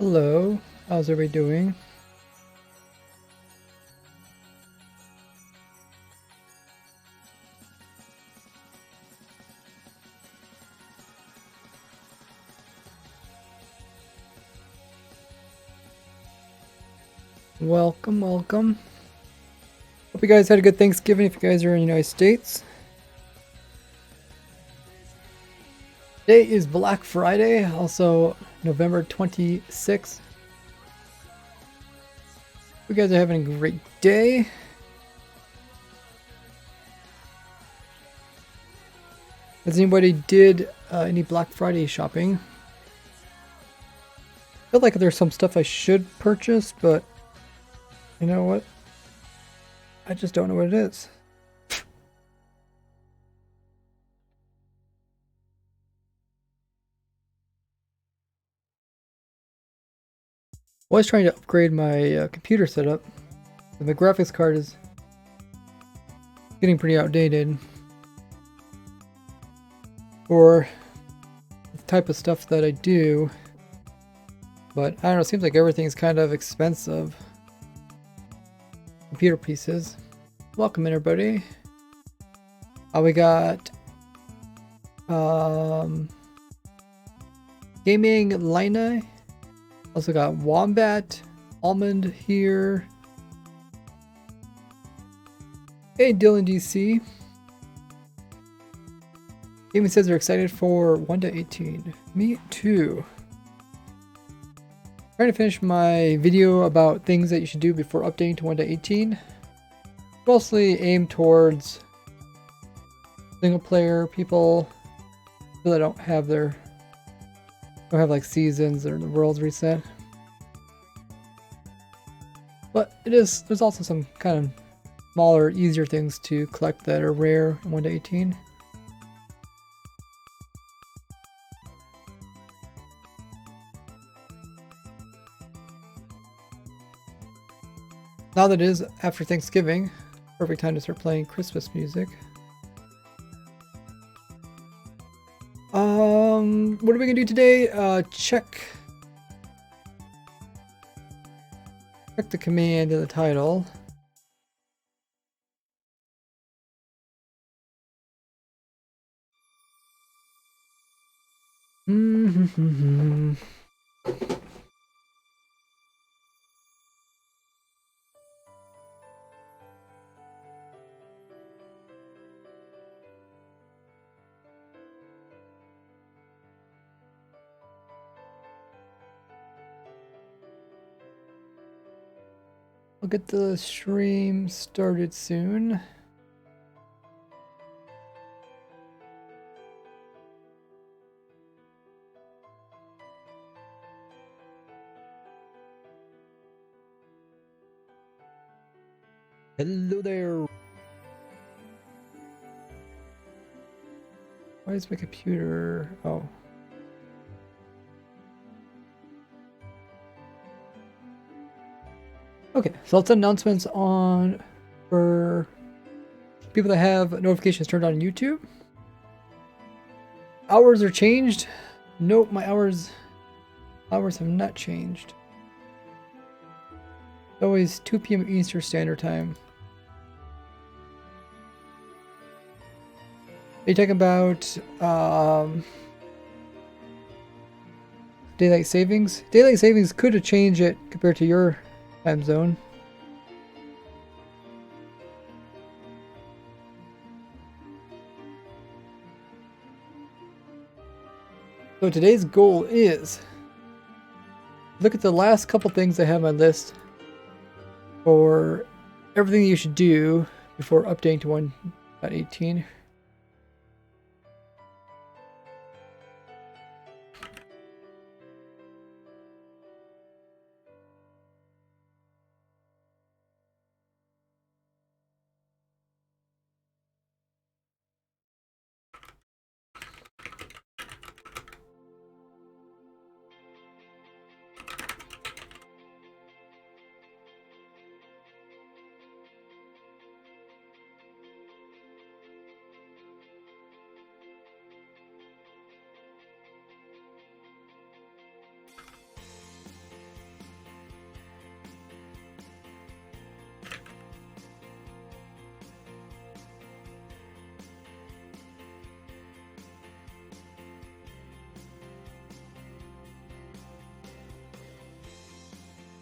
Hello, how's everybody doing? Welcome, welcome. Hope you guys had a good Thanksgiving if you guys are in the United States. Today is Black Friday, also November 26th. You guys are having a great day. Has anybody did any Black Friday shopping? I feel like there's some stuff I should purchase, but you know what? I just don't know what it is. Always trying to upgrade my computer setup. My graphics card is getting pretty outdated for the type of stuff that I do. But I don't know, it seems like everything's kind of expensive. Computer pieces. Welcome everybody. We got Gaming Lina. Also got Wombat, Almond here. Hey Dylan DC. Gaming says they're excited for 1.18. Me too. Trying to finish my video about things that you should do before updating to 1.18. Mostly aimed towards single player people that don't have like seasons or the world's reset. But there's also some kind of smaller, easier things to collect that are rare in 1.18. Now that it is after Thanksgiving, perfect time to start playing Christmas music. What are we gonna do today? Check the command in the title. I'll get the stream started soon. Hello there. Why is my computer? Oh. Okay, so let's announcements on for people that have notifications turned on YouTube. Hours are changed. Nope, my hours have not changed. It's always 2 p.m. Eastern Standard Time. They talk about daylight savings. Daylight savings could have changed it compared to your time zone. So today's goal is look at the last couple things I have on my list for everything you should do before updating to 1.18.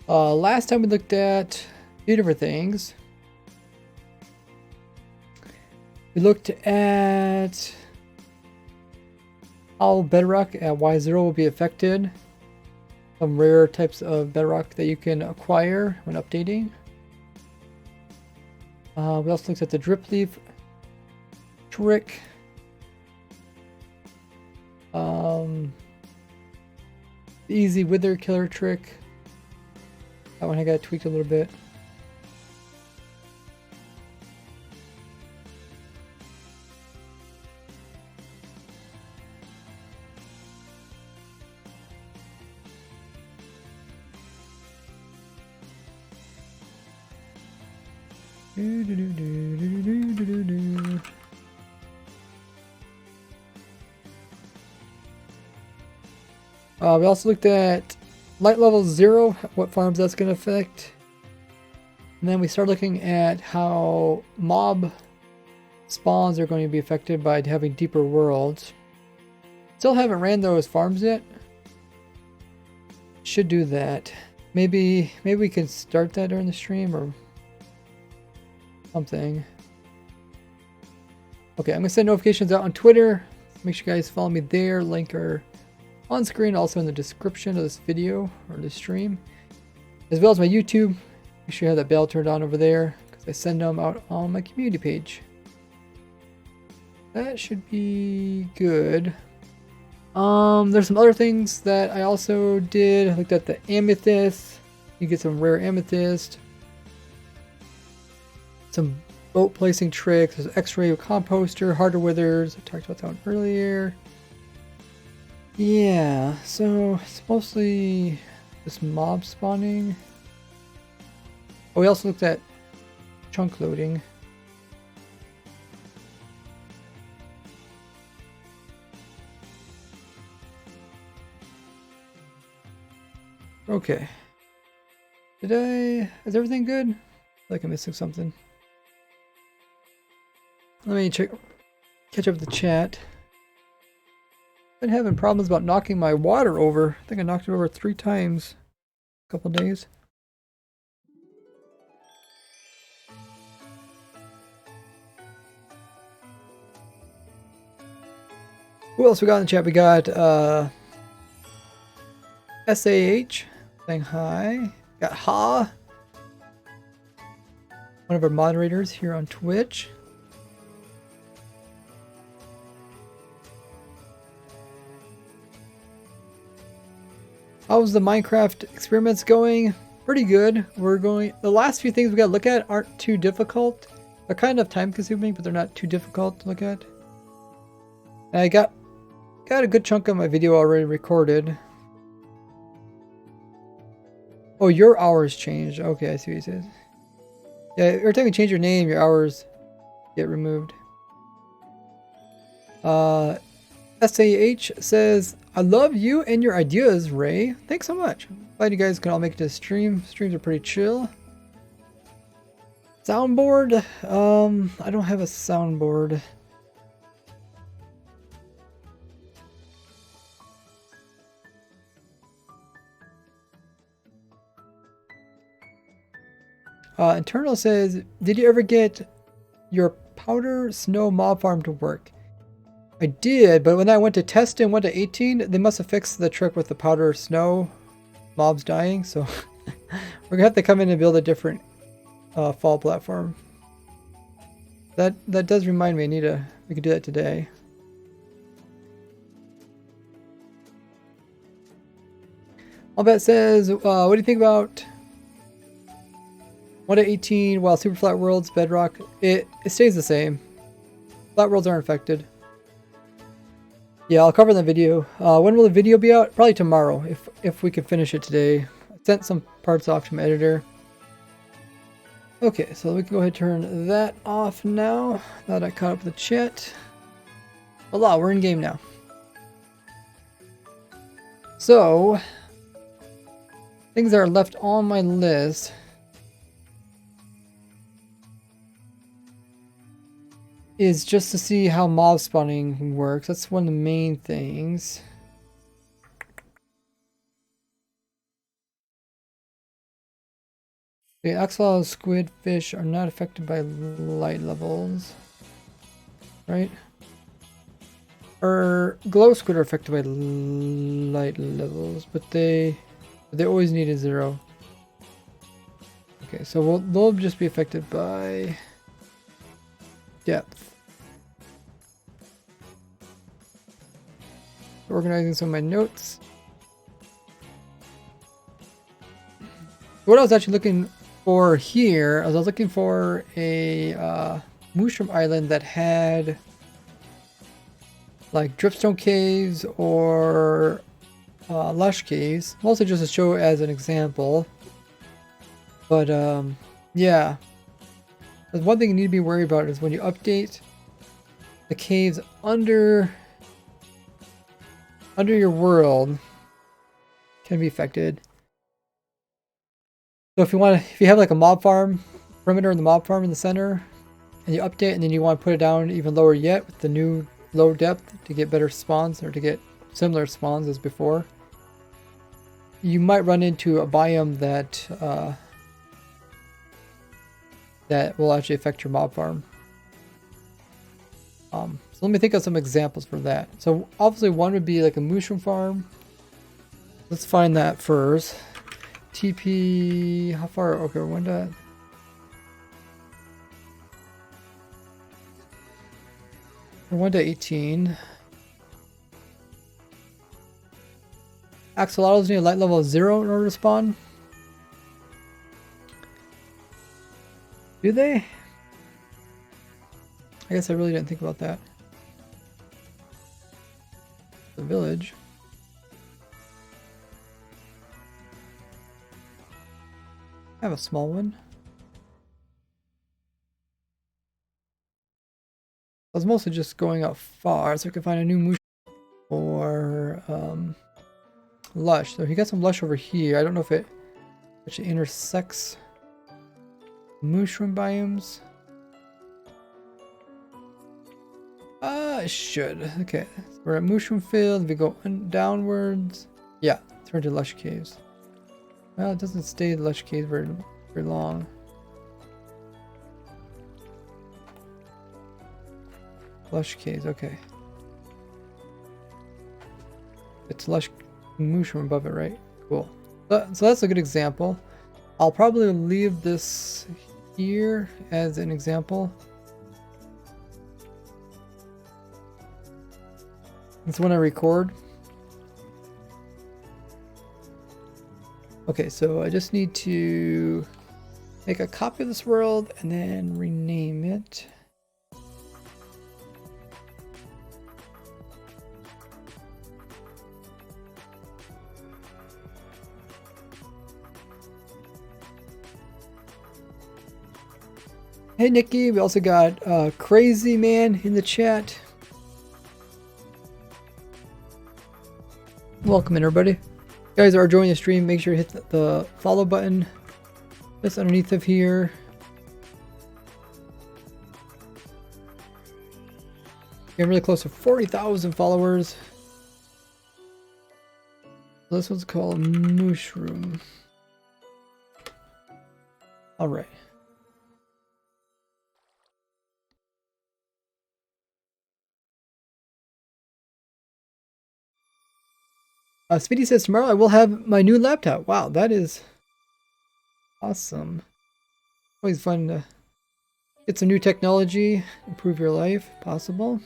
Last time we looked at a few different things. We looked at how bedrock at Y0 will be affected. Some rare types of bedrock that you can acquire when updating. We also looked at the drip leaf trick. The easy wither killer trick. That one I got tweaked a little bit. We also looked at light level 0, what farms that's going to affect. And then we start looking at how mob spawns are going to be affected by having deeper worlds. Still haven't ran those farms yet. Should do that. Maybe we can start that during the stream or something. Okay, I'm going to send notifications out on Twitter. Make sure you guys follow me there. Link are on screen, also in the description of this video or this stream, as well as my YouTube. Make sure you have that bell turned on over there because I send them out on my community page. That should be good. There's some other things that I also did. I looked at the amethyst. You get some rare amethyst. Some boat placing tricks. There's X-ray composter, harder withers. I talked about that one earlier. Yeah, so it's mostly this mob spawning. Oh, we also looked at chunk loading. Okay. Is everything good? I feel like I'm missing something. Let me catch up with the chat. Been having problems about knocking my water over. I think I knocked it over 3 times a couple days. Who else we got in the chat? We got SAH saying hi. Got Ha, one of our moderators here on Twitch. How's the Minecraft experiments going? Pretty good. The last few things we gotta look at aren't too difficult. They're kind of time consuming, but they're not too difficult to look at. And I got a good chunk of my video already recorded. Oh, your hours changed. Okay, I see what he says. Yeah, every time you change your name, your hours get removed. SAH says, I love you and your ideas, Ray. Thanks so much. Glad you guys can all make it to the stream. Streams are pretty chill. Soundboard? I don't have a soundboard. Internal says, did you ever get your powder snow mob farm to work? I did, but when I went to test in 1 to 18, they must have fixed the trick with the powder snow mobs dying, so we're gonna have to come in and build a different fall platform. That does remind me, we could do that today. All that says, what do you think about 1 to 18 while super flat worlds, bedrock? It stays the same. Flat worlds aren't affected. Yeah, I'll cover the video. When will the video be out? Probably tomorrow, if we can finish it today. I sent some parts off to my editor. Okay, so we can go ahead and turn that off now. Now that I caught up with the chat. Voila, we're in game now. So, things that are left on my list is just to see how mob spawning works. That's one of the main things. The axolotl, squid, fish are not affected by light levels, right? Or glow squid are affected by light levels, but they always need a 0. Okay, so they'll just be affected by depth. Organizing some of my notes. What I was actually looking for here, I was looking for a mushroom island that had like dripstone caves or lush caves, mostly just to show as an example. But yeah, there's one thing you need to be worried about is when you update the caves under your world can be affected. So if you have like a mob farm perimeter in the mob farm in the center, and you update, and then you want to put it down even lower yet with the new low depth to get better spawns or to get similar spawns as before, you might run into a biome that that will actually affect your mob farm. So let me think of some examples for that. So obviously one would be like a mushroom farm. Let's find that first. TP, how far? Okay, when did 1-18. Axolotls need a light level of 0 in order to spawn. Do they? I guess I really didn't think about that. The village. I have a small one. I was mostly just going out far so I could find a new mushroom or lush. So he got some lush over here. I don't know if it actually intersects mushroom biomes. It should. Okay, so we're at mushroom field. If we go downwards, yeah, turn to lush caves. Well, it doesn't stay in lush caves very long. Lush caves, okay. It's lush mushroom above it, right? Cool. So that's a good example. I'll probably leave this here as an example. It's when I record. Okay, so I just need to make a copy of this world and then rename it. Hey Nikki, we also got Crazy Man in the chat. Welcome in everybody. If you guys are enjoying the stream, make sure to hit the follow button that's underneath of here. Getting really close to 40,000 followers. This one's called Mushroom. Alright. Speedy says tomorrow I will have my new laptop. Wow, that is awesome. Always fun to get some new technology, improve your life, possible.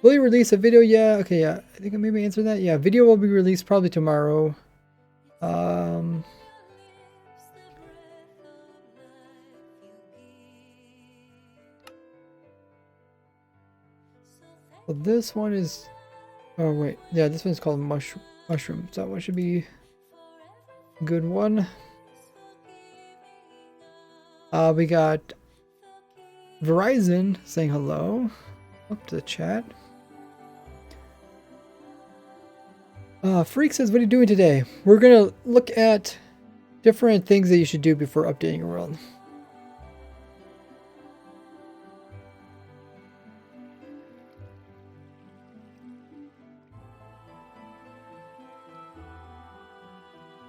Will you release a video? Yeah, okay, yeah. I think I maybe answered that. Yeah, video will be released probably tomorrow. So this one is, oh wait, yeah, this one's called Mushroom. So that one should be a good one. We got Verizon saying hello up to the chat. Freak says, what are you doing today? We're gonna look at different things that you should do before updating your world.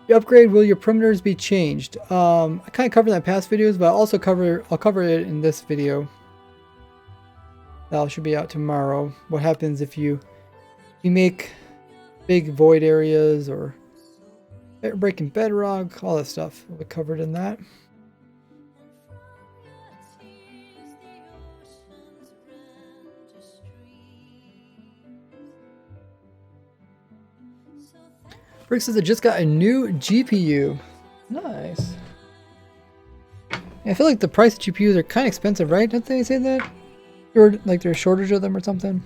You upgrade, will your perimeters be changed? I kind of covered that in past videos, but I'll cover it in this video. That should be out tomorrow. What happens if you make big void areas or breaking bedrock, all that stuff will be covered in that. Brick says I just got a new GPU. Nice. I feel like the price of GPUs are kind of expensive, right? Don't they say that? Or like there's a shortage of them or something?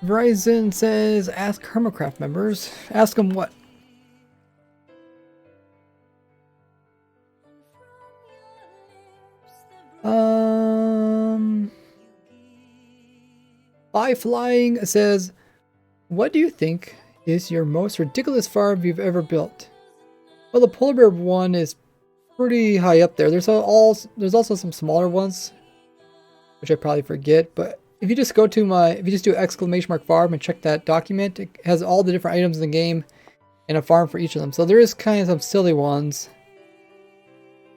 Verizon says ask Hermitcraft members. Ask them what? Fly Flying says, what do you think is your most ridiculous farm you've ever built? Well, the polar bear one is pretty high up there. There's also some smaller ones, which I probably forget, but if you just go to if you just do !farm and check that document, it has all the different items in the game and a farm for each of them. So there is kind of some silly ones.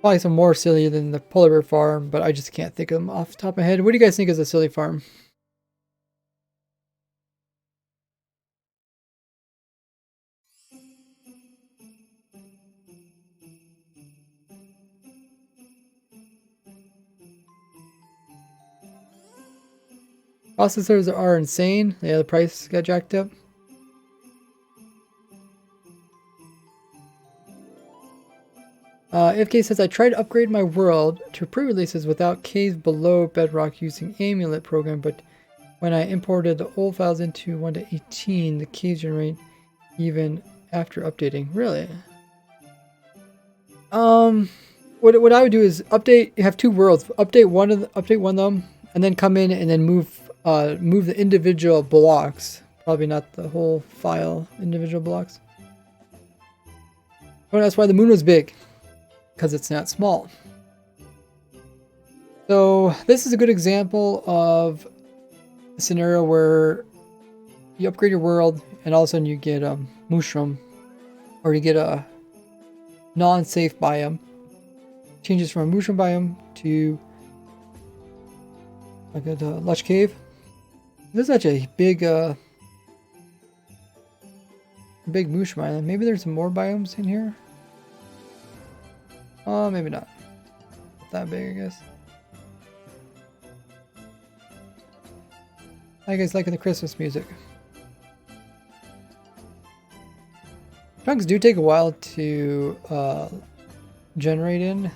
Probably some more silly than the polar bear farm, but I just can't think of them off the top of my head. What do you guys think is a silly farm? Processors are insane. Yeah, the price got jacked up. FK says, I tried to upgrade my world to pre-releases without caves below bedrock using Amulet program, but when I imported the old files into 1.18, the caves generate even after updating. Really? What I would do is update. You have two worlds. Update one of them, and then come in and then move the individual blocks. Probably not the whole file, individual blocks. Oh, that's why the moon was big, because it's not small. So this is a good example of a scenario where you upgrade your world and all of a sudden you get a mushroom, or you get a non-safe biome. Changes from a mushroom biome to like a lush cave. There's such a big mushroom island. Maybe there's some more biomes in here. Maybe not. Not that big, I guess. How you guys liking the Christmas music? Chunks do take a while to generate in. I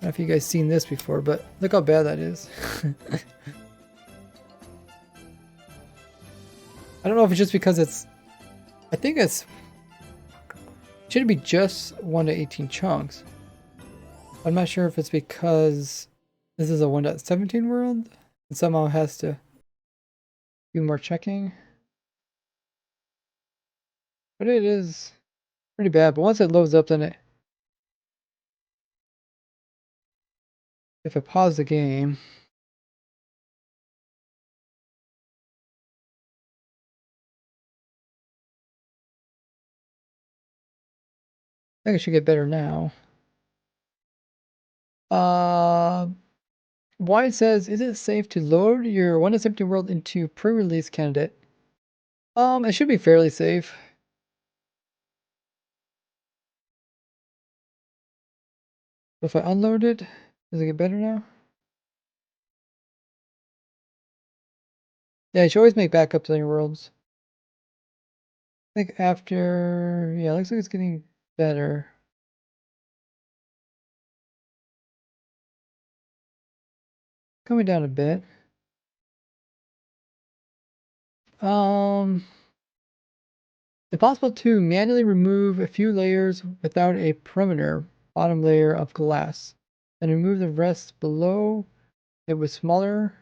don't know if you guys seen this before, but look how bad that is. I don't know if it's just because I think it should be just 1:18 chunks. I'm not sure if it's because this is a 1.17 world and somehow has to do more checking. But it is pretty bad. But once it loads up, then if I pause the game, I think it should get better now. Wyatt says, is it safe to load your 1.17 world into pre-release candidate? It should be fairly safe. If I unload it, does it get better now? Yeah, you should always make backups on your worlds. I think after, yeah, it looks like it's getting better. Coming down a bit. It's possible to manually remove a few layers without a perimeter bottom layer of glass, and remove the rest below it with smaller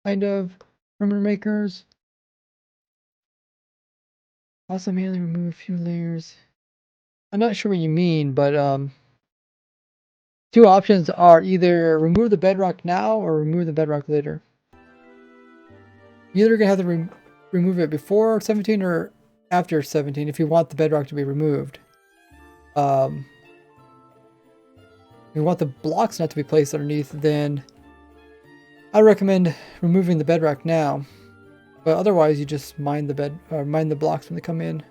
kind of perimeter makers. Also manually remove a few layers. I'm not sure what you mean, but two options are either remove the bedrock now or remove the bedrock later. You're either gonna have to remove it before 17 or after 17 if you want the bedrock to be removed. If you want the blocks not to be placed underneath, then I recommend removing the bedrock now. But otherwise, you just mine the blocks when they come in.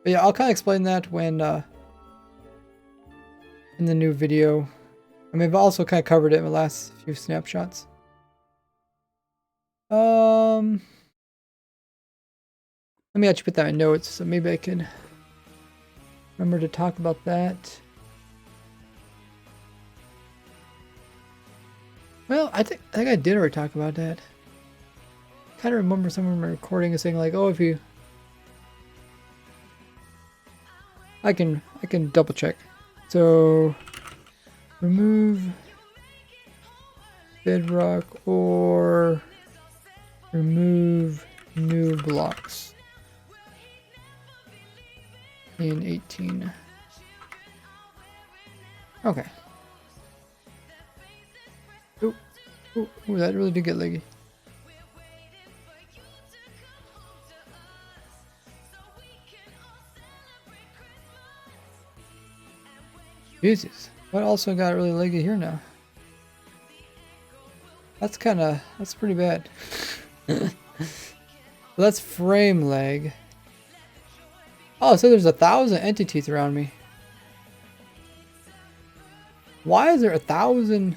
But yeah, I'll kind of explain that when in the new video. I mean, I've also kind of covered it in the last few snapshots. Let me actually put that in notes, so maybe I can remember to talk about that. Well, I think I did already talk about that. I kind of remember someone in my recording saying like, "Oh, if you," I can double check. So remove bedrock or remove new blocks in 18. Okay. Ooh, that really did get leggy. Jesus, what also got really leggy here now? That's pretty bad. That's frame lag. Oh, so there's 1,000 entities around me. Why is there 1,000?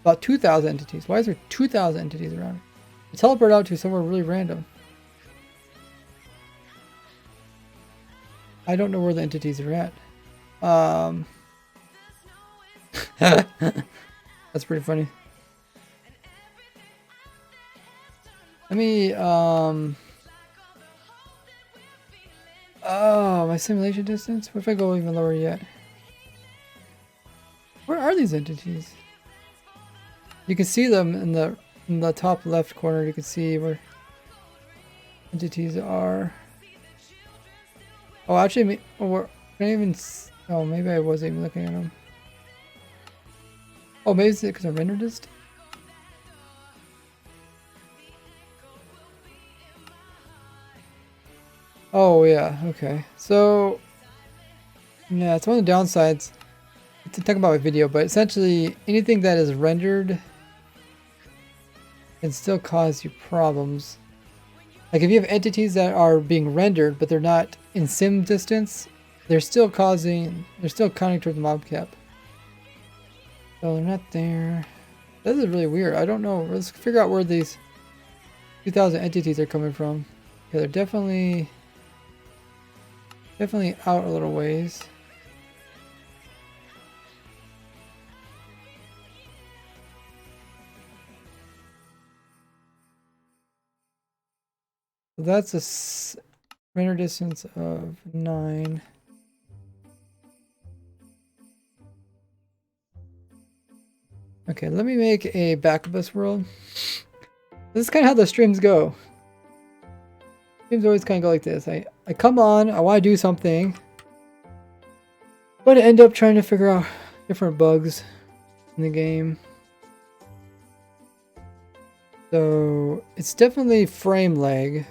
About 2,000 entities. Why is there 2,000 entities around me? I teleport out to somewhere really random. I don't know where the entities are at. That's pretty funny. Let me, oh, my simulation distance? What if I go even lower yet? Where are these entities? You can see them in the top left corner. You can see where entities are. Oh, actually, can I even? Oh, maybe I wasn't even looking at them. Oh, maybe it's because I rendered this. Oh yeah, okay. So yeah, it's one of the downsides. To talk about my video, but essentially anything that is rendered can still cause you problems. Like if you have entities that are being rendered but they're not in sim distance, they're still counting towards the mob cap. So they're not there. This is really weird. I don't know. Let's figure out where these 2,000 entities are coming from. Okay, they're definitely out a little ways. So that's a render distance of 9. Okay, let me make a back of this world. This is kind of how the streams go. Streams always kind of go like this. I come on, I want to do something, but I end up trying to figure out different bugs in the game. So it's definitely frame lag.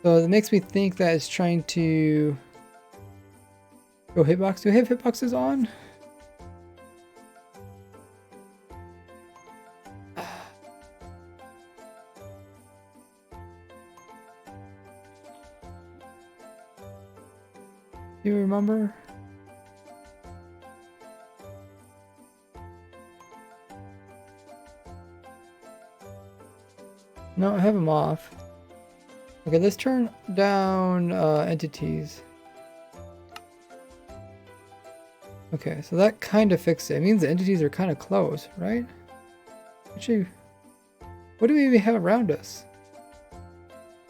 So it makes me think that it's trying to go hitbox. Do I have hitboxes on? Do you remember? No, I have them off. Okay, let's turn down entities. Okay, so that kind of fixed it. It means the entities are kind of close, right? Actually, What do we even have around us?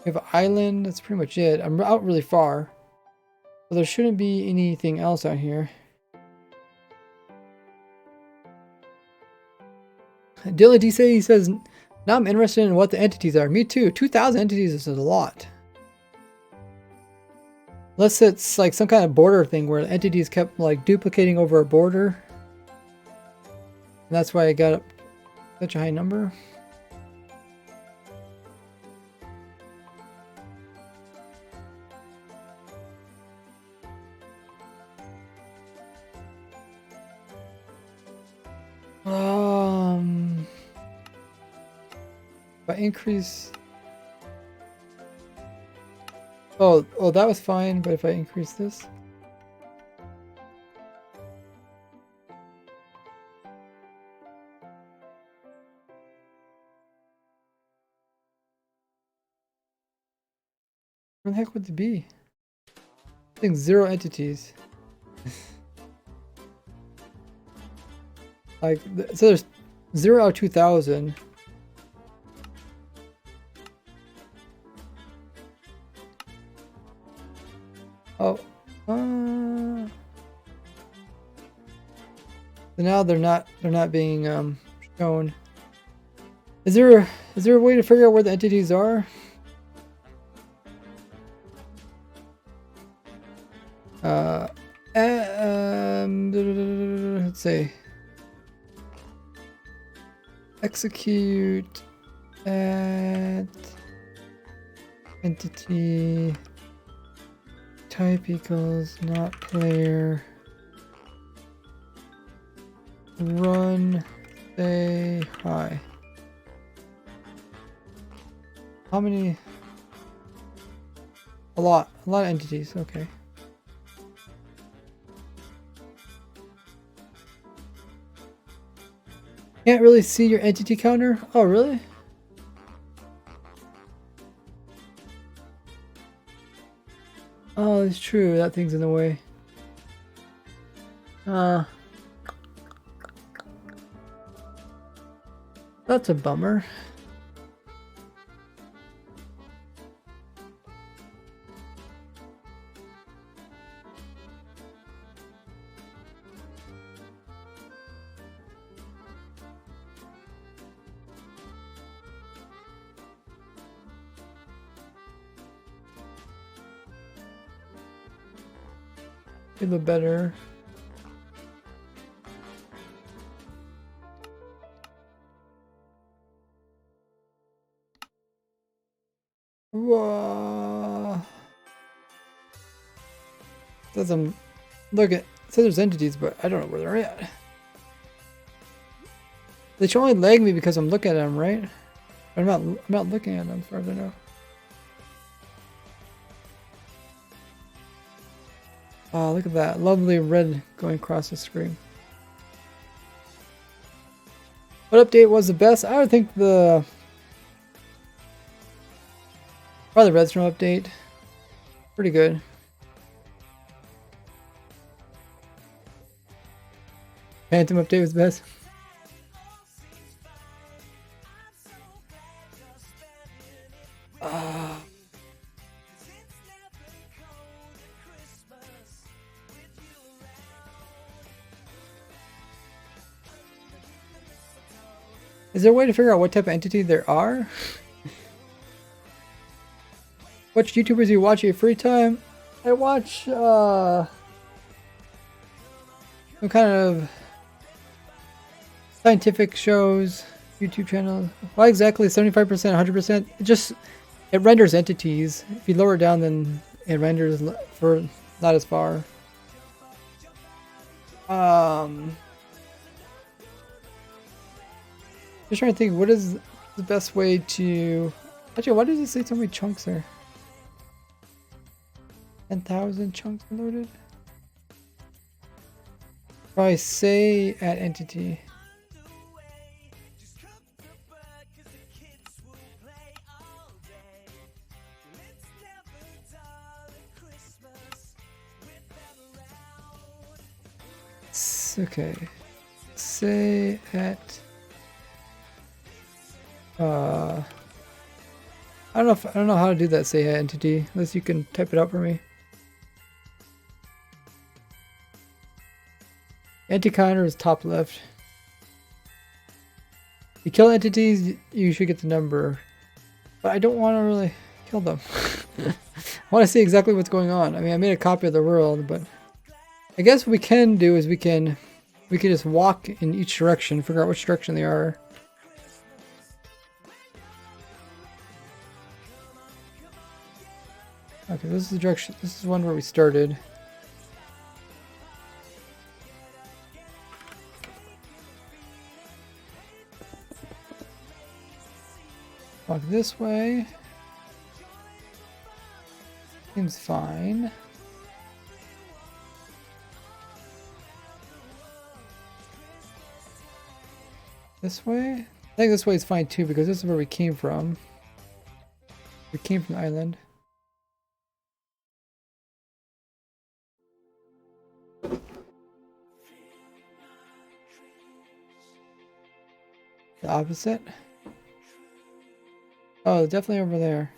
We have an island. That's pretty much it. I'm out really far. So there shouldn't be anything else out here. Dylan D he says, now I'm interested in what the entities are. Me too. 2,000 entities is a lot. Unless it's like some kind of border thing where the entities kept like duplicating over a border. And that's why I got such a high number. If I increase... Oh, that was fine, but if I increase this... Where the heck would it be? I think 0 entities. Like, so there's 0 out of 2,000. Oh, so now they're not being shown. Is there a way to figure out where the entities are? Let's see. Execute at entity type equals not player. Run say hi. How many? A lot of entities. Okay. Can't really see your entity counter? Oh, really? Oh, it's true. That thing's in the way. That's a bummer. A little better. Whoa. Says I'm look at says there's entities, but I don't know where they're at. They should only lag me because I'm looking at them, right? I'm not looking at them as far as I know. Oh, look at that. Lovely red going across the screen. What update was the best? I would think probably the Redstone update. Pretty good. Phantom update was best. Is there a way to figure out what type of entity there are? Which YouTubers do you watch in your free time? I watch some kind of scientific shows, YouTube channel. Why exactly 75%, 100%? It renders entities. If you lower it down, then it renders for not as far. Just trying to think, what is the best way to... Actually, why does it say so many chunks there? 10,000 chunks loaded? Probably say at entity. Okay. Say at... I don't know how to do that say entity, unless you can type it out for me. Anti-counter is top left. You kill entities, you should get the number. But I don't want to really kill them. I want to see exactly what's going on. I mean, I made a copy of the world, but I guess what we can do is we can just walk in each direction, figure out which direction they are. Okay, this is the direction. This is one where we started. Walk this way. Seems fine. This way? I think this way is fine too, because this is where we came from. We came from the island. The opposite? Oh, definitely over there.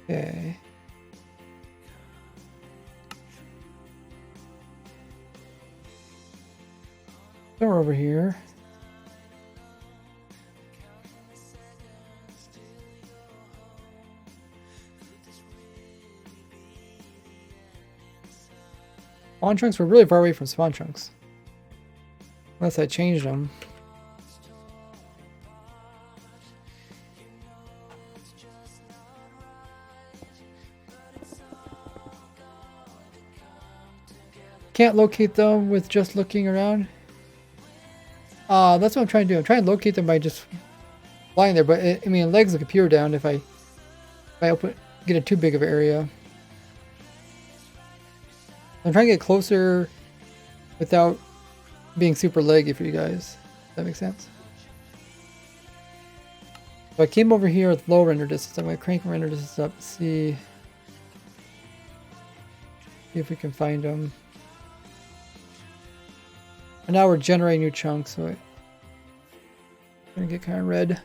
Okay. Somewhere over here. Spawn chunks were really far away from spawn chunks. Unless I changed them. Can't locate them with just looking around. That's what I'm trying to do. I'm trying to locate them by just flying there, but I mean, legs will appear down if I get a too big of an area. I'm trying to get closer without being super leggy for you guys. Does that make sense? So I came over here with low render distance. I'm going to crank render distance up and see if we can find them. And now we're generating new chunks, so it's going to get kind of red.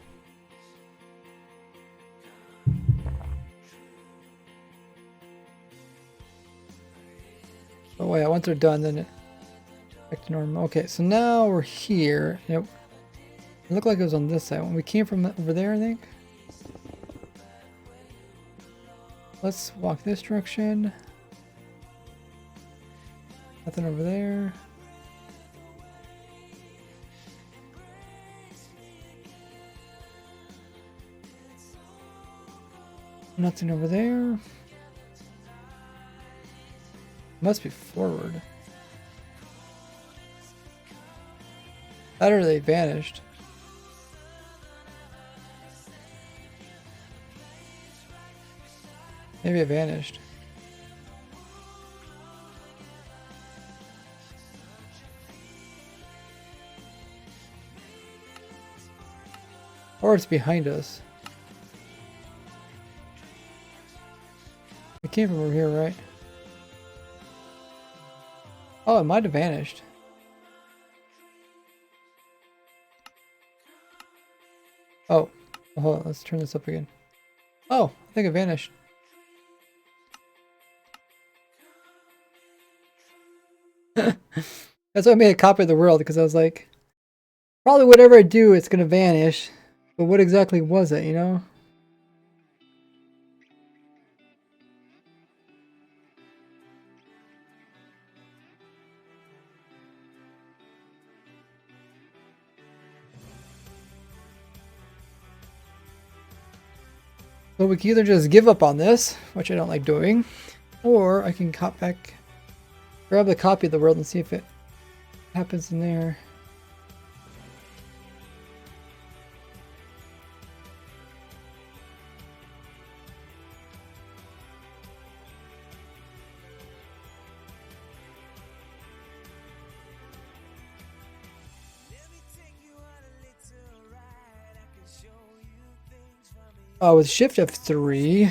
Oh yeah, once they're done, then it back to normal. Okay, so now we're here. It looked like it was on this side. When we came from over there, I think. Let's walk this direction. Nothing over there. Nothing over there. Must be forward. That or they vanished. Maybe it vanished. Or it's behind us. It came from over here, right? Oh, it might have vanished. Oh, hold on, let's turn this up again. Oh, I think it vanished. That's why I made a copy of the world, because I was like, probably whatever I do, it's gonna vanish. But what exactly was it, you know? So we can either just give up on this, which I don't like doing, or I can grab the copy of the world and see if it happens in there. With Shift F3,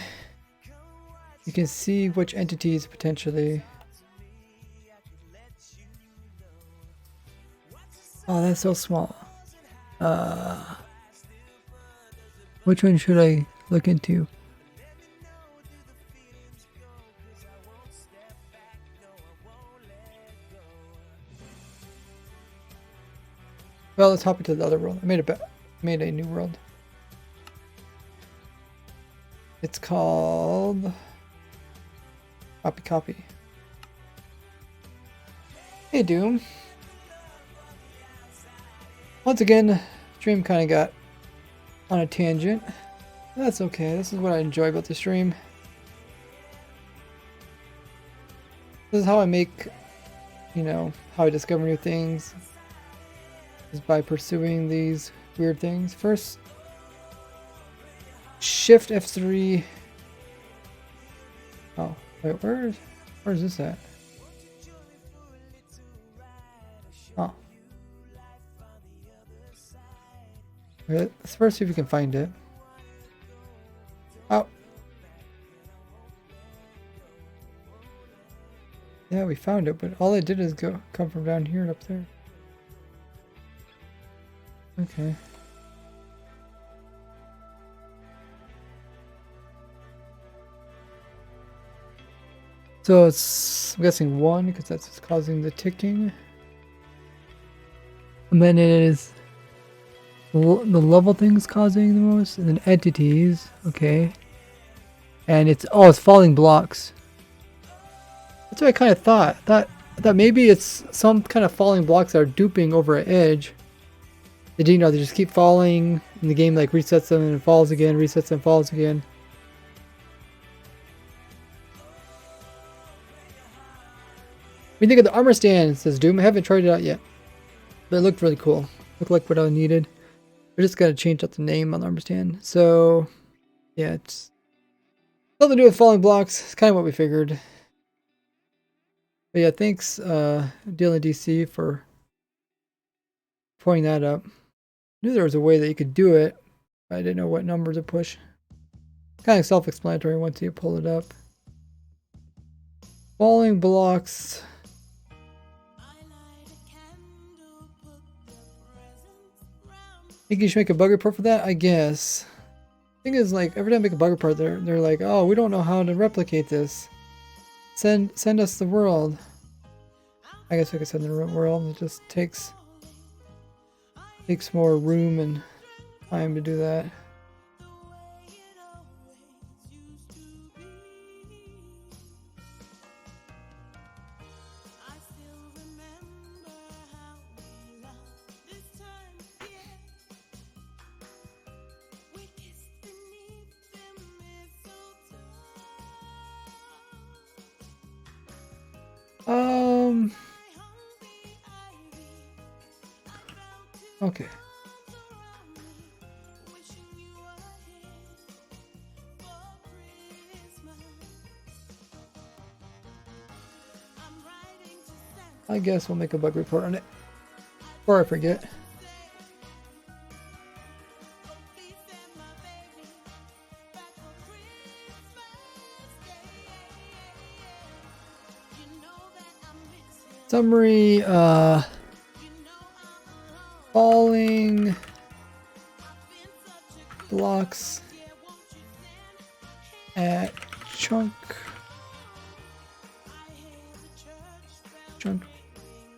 you can see which entities potentially. Oh, that's so small. Which one should I look into? Well, let's hop into the other world. I made a new world. It's called copy. Hey Doom. Once again, stream kind of got on a tangent. That's okay. This is what I enjoy about the stream. This is how I make, you know, how I discover new things. Is by pursuing these weird things. First, Shift F3. Oh, wait, where's this at? Oh. Let's first see if we can find it. Oh. Yeah, we found it, but all it did is come from down here and up there. Okay. So it's, I'm guessing 1 because that's what's causing the ticking. And then it is the level things causing the most, and then entities. Okay. And it's falling blocks. That's what I kind of thought. I thought maybe it's some kind of falling blocks that are duping over an edge. They do, you know, they just keep falling, and the game like resets them and falls again, resets and falls again. What do you think of the armor stand? Says Doom. I haven't tried it out yet, but it looked really cool. Looked like what I needed. We're just gonna change out the name on the armor stand. So, yeah, it's nothing to do with falling blocks. It's kind of what we figured. But yeah, thanks, Dylan DC for pointing that up. I knew there was a way that you could do it, but I didn't know what number to push. Kind of self-explanatory once you pull it up. Falling blocks. Think you should make a bug report for that? I guess. Thing is, like, every time I make a bug report, they're like, oh, we don't know how to replicate this. Send us the world. I guess I could send the world. It just takes more room and time to do that. Okay. I guess we'll make a bug report on it before I forget. Summary, falling blocks at chunk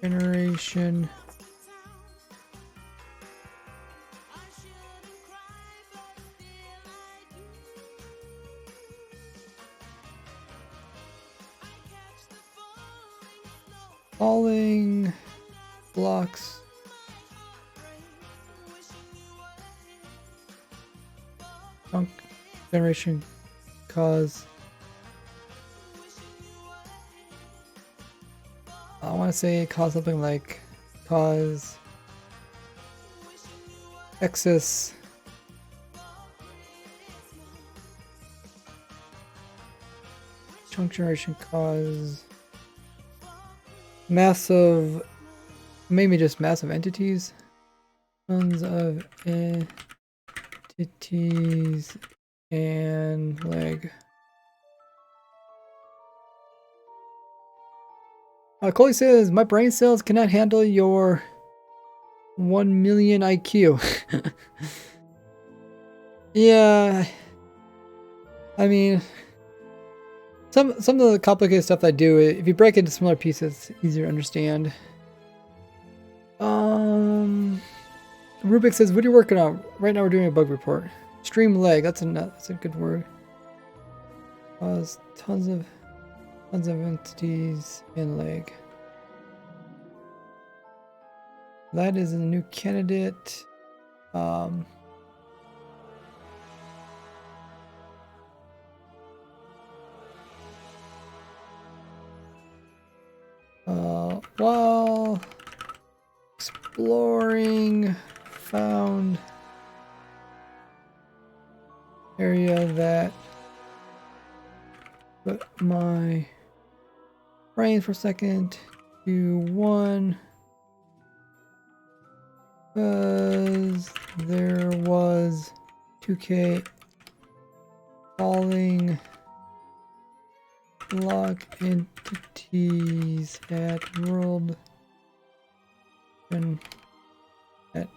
generation. Falling blocks chunk generation cause, I want to say cause something like cause excess chunk generation cause massive, maybe just massive entities, tons of entities and leg. Coley says, my brain cells cannot handle your 1 million IQ. Yeah, I mean, some of the complicated stuff I do, if you break it into smaller pieces, it's easier to understand. Rubik says, what are you working on? Right now we're doing a bug report. Stream leg, that's a good word. Tons of entities in leg. That is a new candidate. While exploring, found area that put my brain for a second to 1 because there was 2K calling block entities at world and at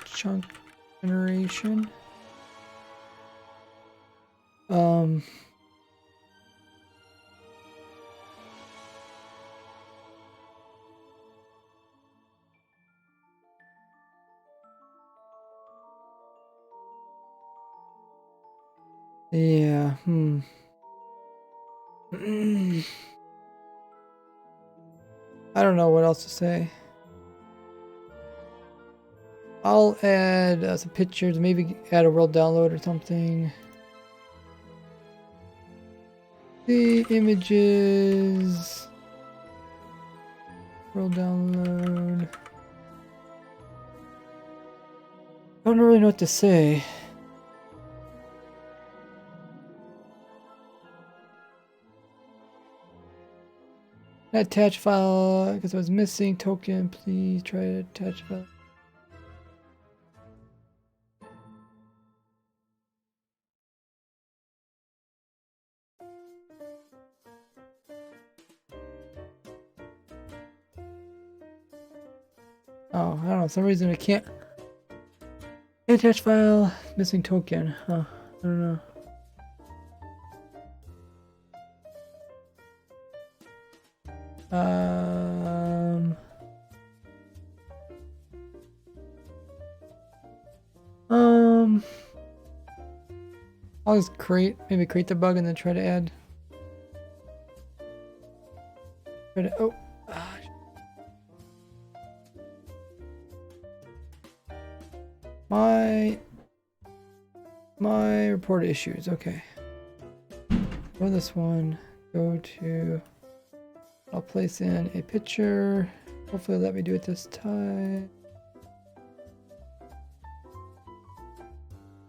chunk generation. Yeah, I don't know what else to say. I'll add some pictures, maybe add a world download or something. The images, world download. I don't really know what to say. Attach file because I was missing token. Please try to attach file. Oh, I don't know. For some reason I can't attach file. Missing token. Huh? I don't know. I'll just maybe create the bug and then try to add. Oh. My report issues. Okay. For this one, go to. I'll place in a picture. Hopefully, let me do it this time.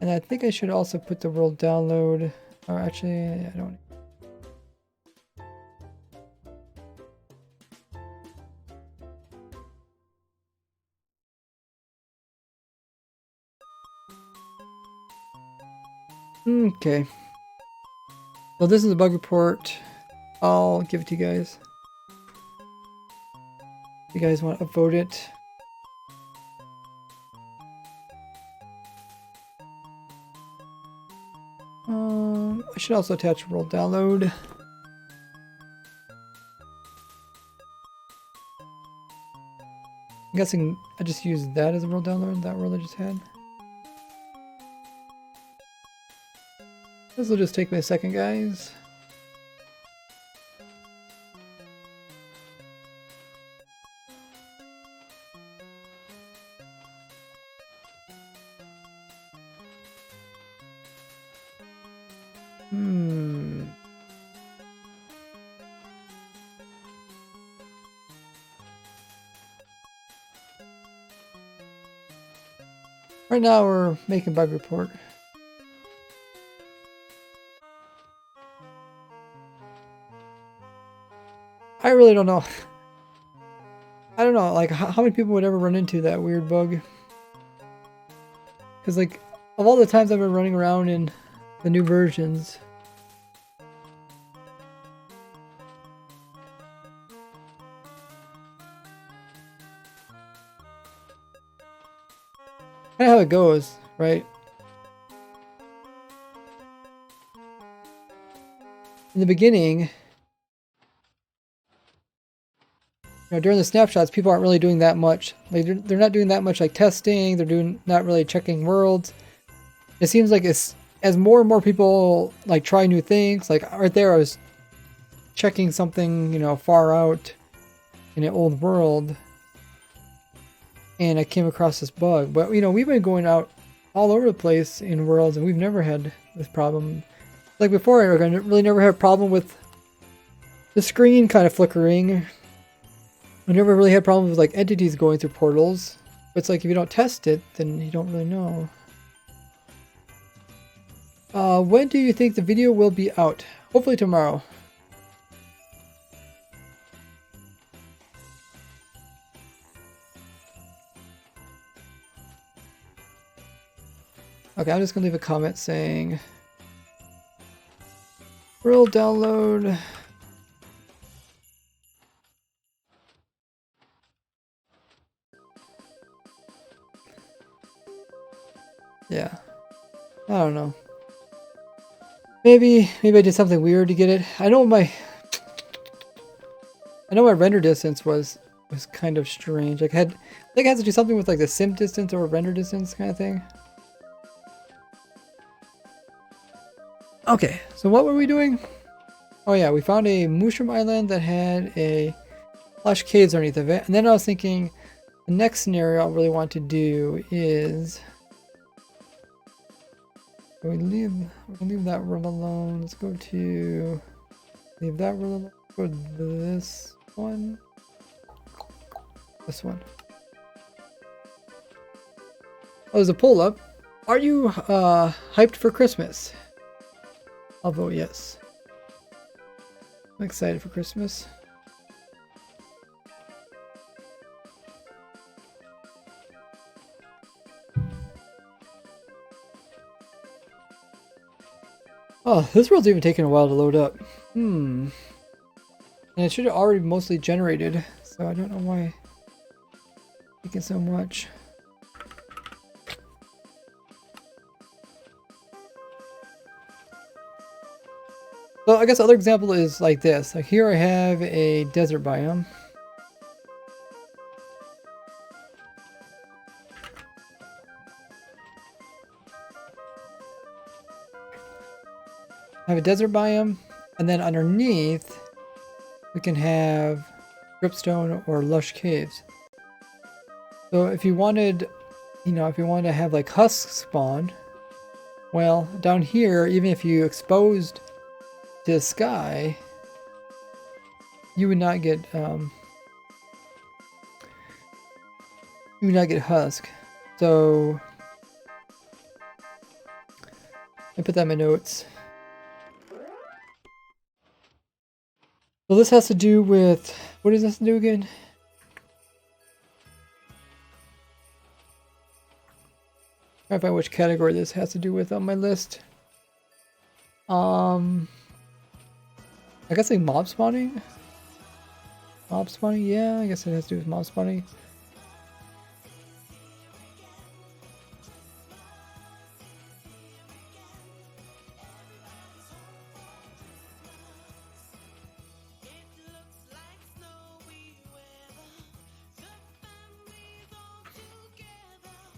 And I think I should also put the world download. Or actually, I don't. Okay. So this is the bug report. I'll give it to you guys. If you guys want to upvote it. I should also attach world download. I'm guessing I just used that as a world download, that world I just had. This will just take me a second, guys. Right now we're making bug report. I really don't know. I don't know, like, how many people would ever run into that weird bug? Because, like, Of all the times I've been running around in the new versions. Kind of how it goes, right? In the beginning, during the snapshots, people aren't really doing that much. Like they're not doing that much like testing. They're not really checking worlds. It seems like as more and more people like try new things. Like right there, I was checking something far out in an old world, and I came across this bug. But we've been going out all over the place in worlds, and we've never had this problem. Like before, I really never had a problem with the screen kind of flickering. I never really had problems with like entities going through portals. But it's like if you don't test it, then you don't really know. When do you think the video will be out? Hopefully tomorrow. Okay, I'm just gonna leave a comment saying we'll download. Yeah. I don't know. Maybe I did something weird to get it. I know my render distance was kind of strange. Like I think it has to do something with like the sim distance or render distance kind of thing. Okay, so what were we doing? Oh yeah, we found a mushroom island that had a lush caves underneath of it. And then I was thinking the next scenario I really want to do is we're gonna leave that world alone. Let's go to leave that world alone. Go to this one. This one. Oh, there's a poll up. Are you hyped for Christmas? I'll vote yes. I'm excited for Christmas. Oh, this world's even taking a while to load up. And it should have already mostly generated, so I don't know why it's taking so much. So I guess other example is like this. Like here I have a desert biome. I have a desert biome, and then underneath we can have dripstone or lush caves. So if you wanted, to have like husks spawn, well, down here, even if you exposed to the sky, you would not get husk. So I put that in my notes. So this has to do with, what does this do again? Trying to find which category this has to do with on my list. I guess like mob spawning? Mob spawning, yeah, I guess it has to do with mob spawning.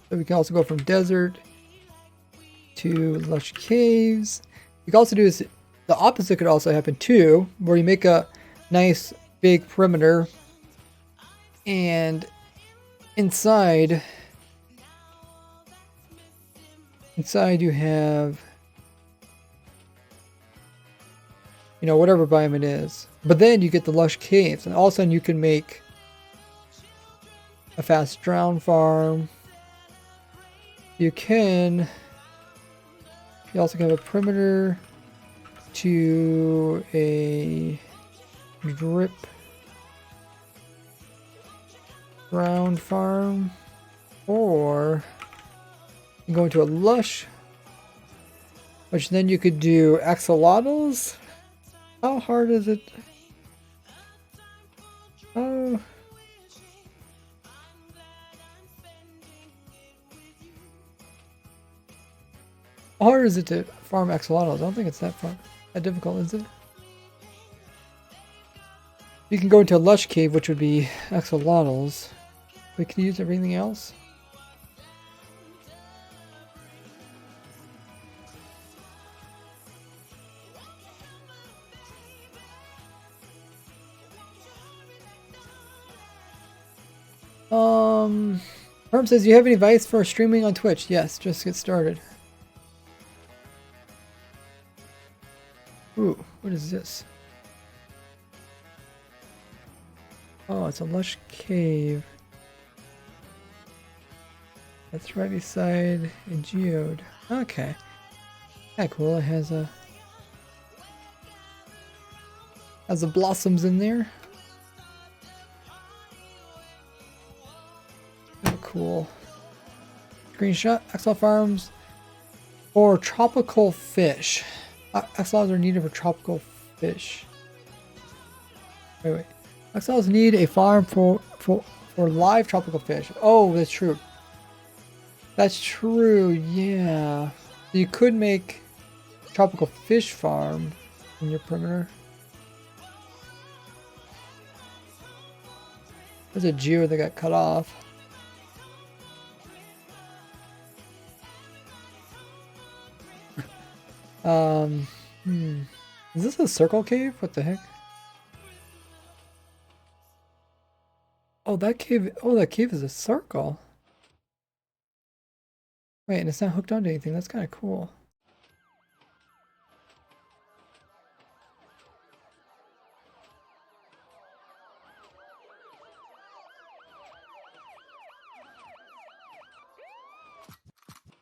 So we can also go from desert to lush caves. You can also do this, the opposite could also happen too, where you make a nice big perimeter and inside you have, whatever biome it is. But then you get the lush caves, and all of a sudden you can make a fast drown farm. You also have a perimeter to a drip ground farm, or You go into a lush, which then you could do axolotls. How hard is it? Oh. How hard is it to farm axolotls? I don't think it's that difficult, is it? You can go into a lush cave, which would be axolotls. We can use everything else. Herm says, "Do you have any advice for streaming on Twitch?" Yes, just get started. Ooh, what is this? Oh, it's a lush cave. That's right beside a geode. Okay. Yeah, cool. It has the blossoms in there. Oh, cool. Screenshot. Axolotl farms or tropical fish. Axolotls are needed for tropical fish. Wait. Axolotls need a farm for live tropical fish. Oh, that's true. That's true, yeah. You could make a tropical fish farm in your perimeter. There's a geode that got cut off. Is this a circle cave? What the heck? Oh, that cave is a circle. Wait, and it's not hooked onto anything. That's kind of cool.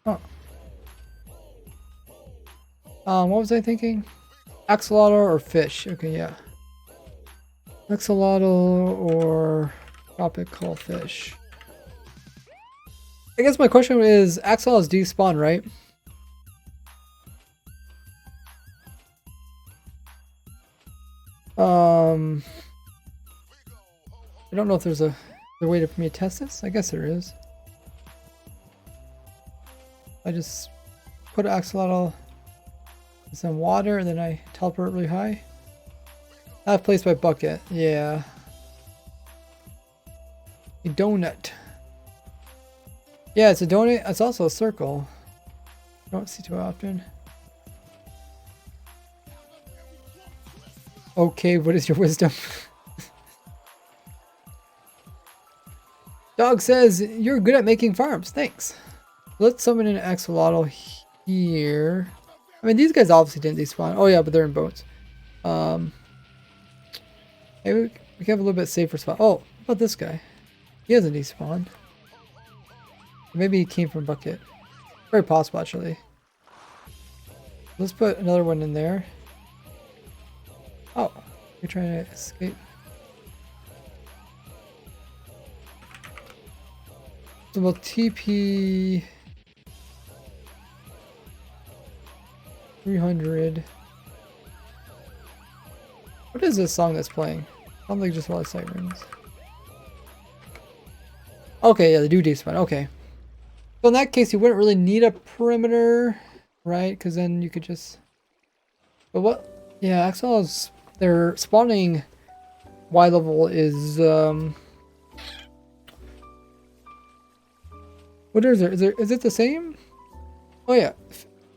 Oh. What was I thinking? Axolotl or fish? Okay, yeah. Axolotl or tropical fish. I guess my question is, axolotls despawn, right? I don't know if there's a way for me to test this. I guess there is. I just put an axolotl in some water and then I teleport really high. I have placed my bucket. Yeah. A donut. Yeah, it's a donut. It's also a circle. I don't see too often. Okay, what is your wisdom? Dog says, "You're good at making farms. Thanks." Let's summon an axolotl here. I mean, these guys obviously didn't despawn. Oh yeah, but they're in boats. Maybe we can have a little bit safer spot. Oh, how about this guy? He hasn't despawned. Maybe he came from bucket. Very possible, actually. Let's put another one in there. Oh, you're trying to escape. So we'll TP 300. What is this song that's playing? I don't think just a lot of sirens. Okay, yeah, they do despawn. Okay. So in that case, you wouldn't really need a perimeter, right? Because then you could just... But what? Yeah, axolotls, their spawning Y level is... What is there? Is it the same? Oh yeah.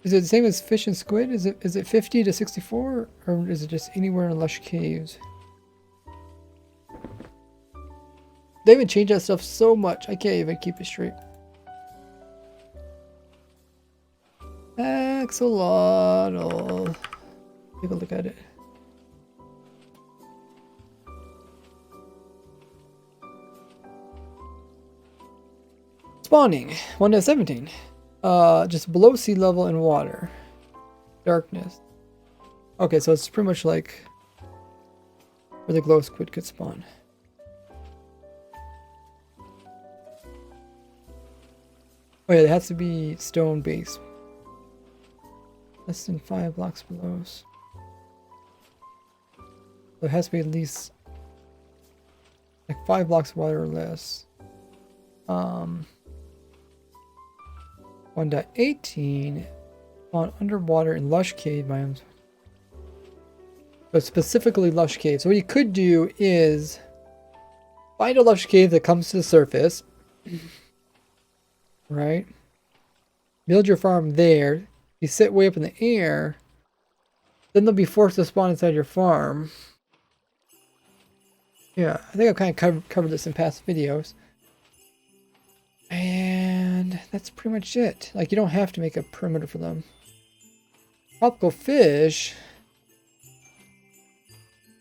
Is it the same as fish and squid? Is it 50 to 64? Or is it just anywhere in lush caves? They even change that stuff so much, I can't even keep it straight. Axolotl. Take a look at it. Spawning 1 to 17. Just below sea level in water. Darkness. Okay, so it's pretty much like where the glow squid could spawn. Oh yeah, it has to be stone base. Less than 5 blocks below us. So it has to be at least like 5 blocks of water or less. 1.18 on underwater in lush cave biomes. But specifically lush cave. So what you could do is find a lush cave that comes to the surface. Right? Build your farm there. You sit way up in the air. Then they'll be forced to spawn inside your farm. Yeah, I think I've kind of covered this in past videos. And that's pretty much it. Like, you don't have to make a perimeter for them. Tropical fish.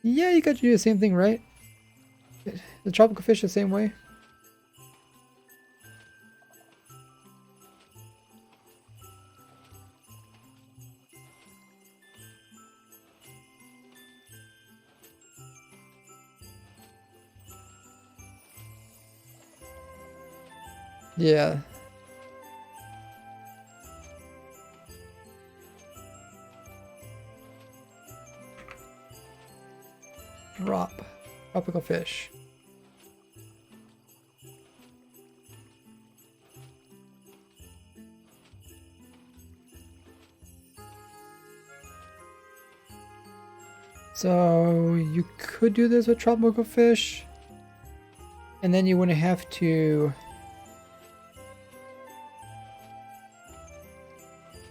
Yeah, you got to do the same thing, right? The tropical fish the same way? Yeah. Tropical fish. So you could do this with tropical fish, and then you wouldn't have to.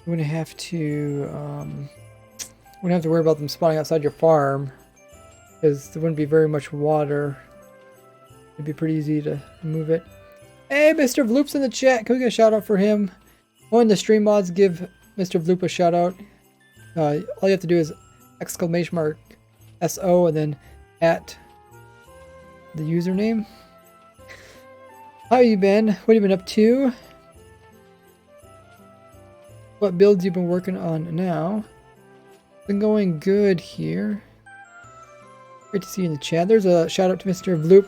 Wouldn't have to worry about them spawning outside your farm, because there wouldn't be very much water. It'd be pretty easy to move it. Hey, Mr. Vloop's in the chat. Can we get a shout out for him? When the stream mods give Mr. Vloop a shout out, all you have to do is exclamation mark SO and then at the username. How you been? What have you been up to? What builds you've been working on now? Been going good here. Great to see you in the chat. There's a shout out to Mr. Vloop.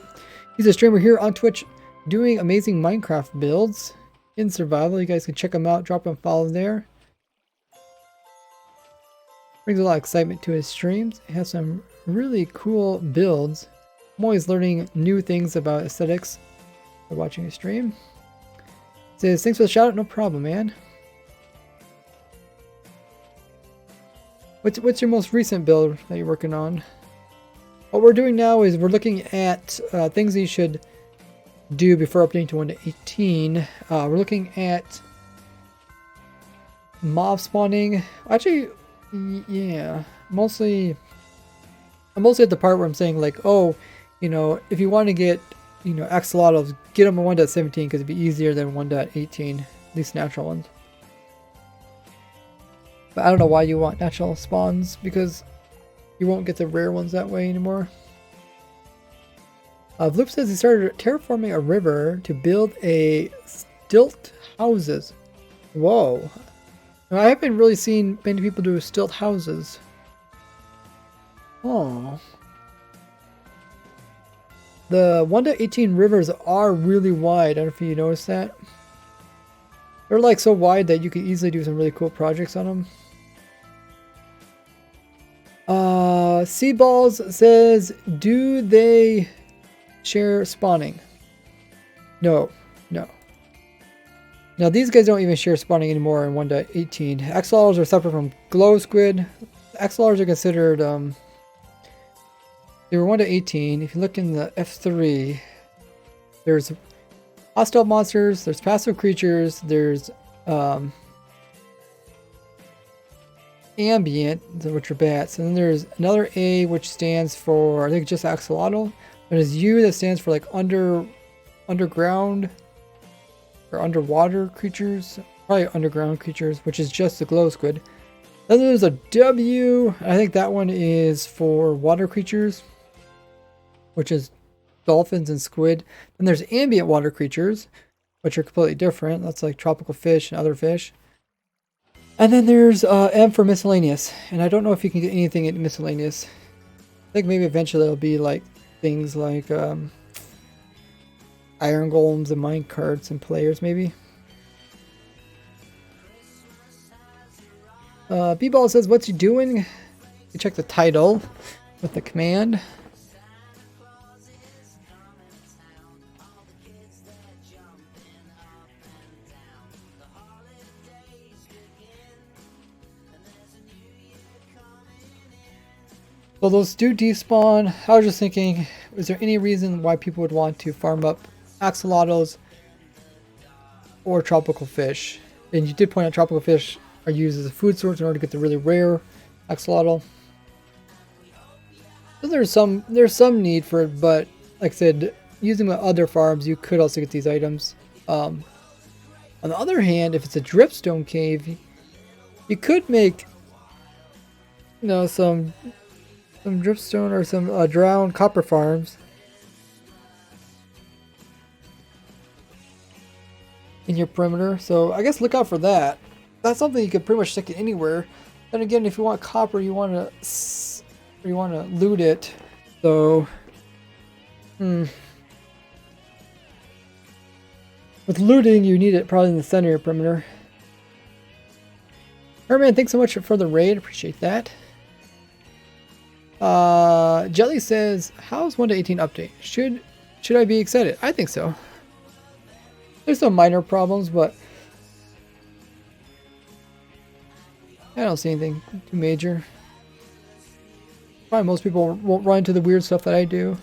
He's a streamer here on Twitch doing amazing Minecraft builds in survival. You guys can check him out. Drop him a follow there. Brings a lot of excitement to his streams. He has some really cool builds. I'm always learning new things about aesthetics by watching his stream. Says, thanks for the shout out. No problem, man. What's your most recent build that you're working on? What we're doing now is we're looking at things that you should do before updating to 1.18. We're looking at mob spawning. Actually, yeah, I'm mostly at the part where I'm saying like, oh, you know, if you want to get, you know, axolotls, get them in 1.17 because it'd be easier than 1.18, at least natural ones. But I don't know why you want natural spawns, because you won't get the rare ones that way anymore. Vloop says he started terraforming a river to build a stilt houses. Whoa. Now, I haven't really seen many people do stilt houses. Oh. The 1.18 rivers are really wide. I don't know if you noticed that. They're like so wide that you could easily do some really cool projects on them. Seaballs says, do they share spawning? No. Now these guys don't even share spawning anymore in 1.18. Axolotls are separate from glow squid. Axolotls are considered, they were 1.18. If you look in the F3, there's hostile monsters, there's passive creatures, there's ambient, which are bats, and then there's another A which stands for, I think, just axolotl. There's U that stands for like underground or underwater creatures, probably underground creatures, which is just the glow squid. Then there's a W, I think that one is for water creatures, which is dolphins and squid. Then there's ambient water creatures, which are completely different. That's like tropical fish and other fish. And then there's M for miscellaneous, and I don't know if you can get anything in miscellaneous. I think maybe eventually it'll be like things like iron golems and mine carts and players maybe. B-Ball says, what's he doing? You check the title with the command. Well, those do despawn. I was just thinking, is there any reason why people would want to farm up axolotls or tropical fish? And you did point out tropical fish are used as a food source in order to get the really rare axolotl. So there's some need for it, but like I said, using the other farms, you could also get these items. On the other hand, if it's a dripstone cave, you could make, you know, some dripstone or some drowned copper farms in your perimeter. So I guess look out for that. That's something you could pretty much stick it anywhere. Then again, if you want copper, you want to loot it. So with looting, you need it probably in the center of your perimeter. Herman, thanks so much for the raid. Appreciate that. Jelly says, how's 1.18 update? Should I be excited? I think so. There's some minor problems, but I don't see anything too major. Probably most people won't run into the weird stuff that I do.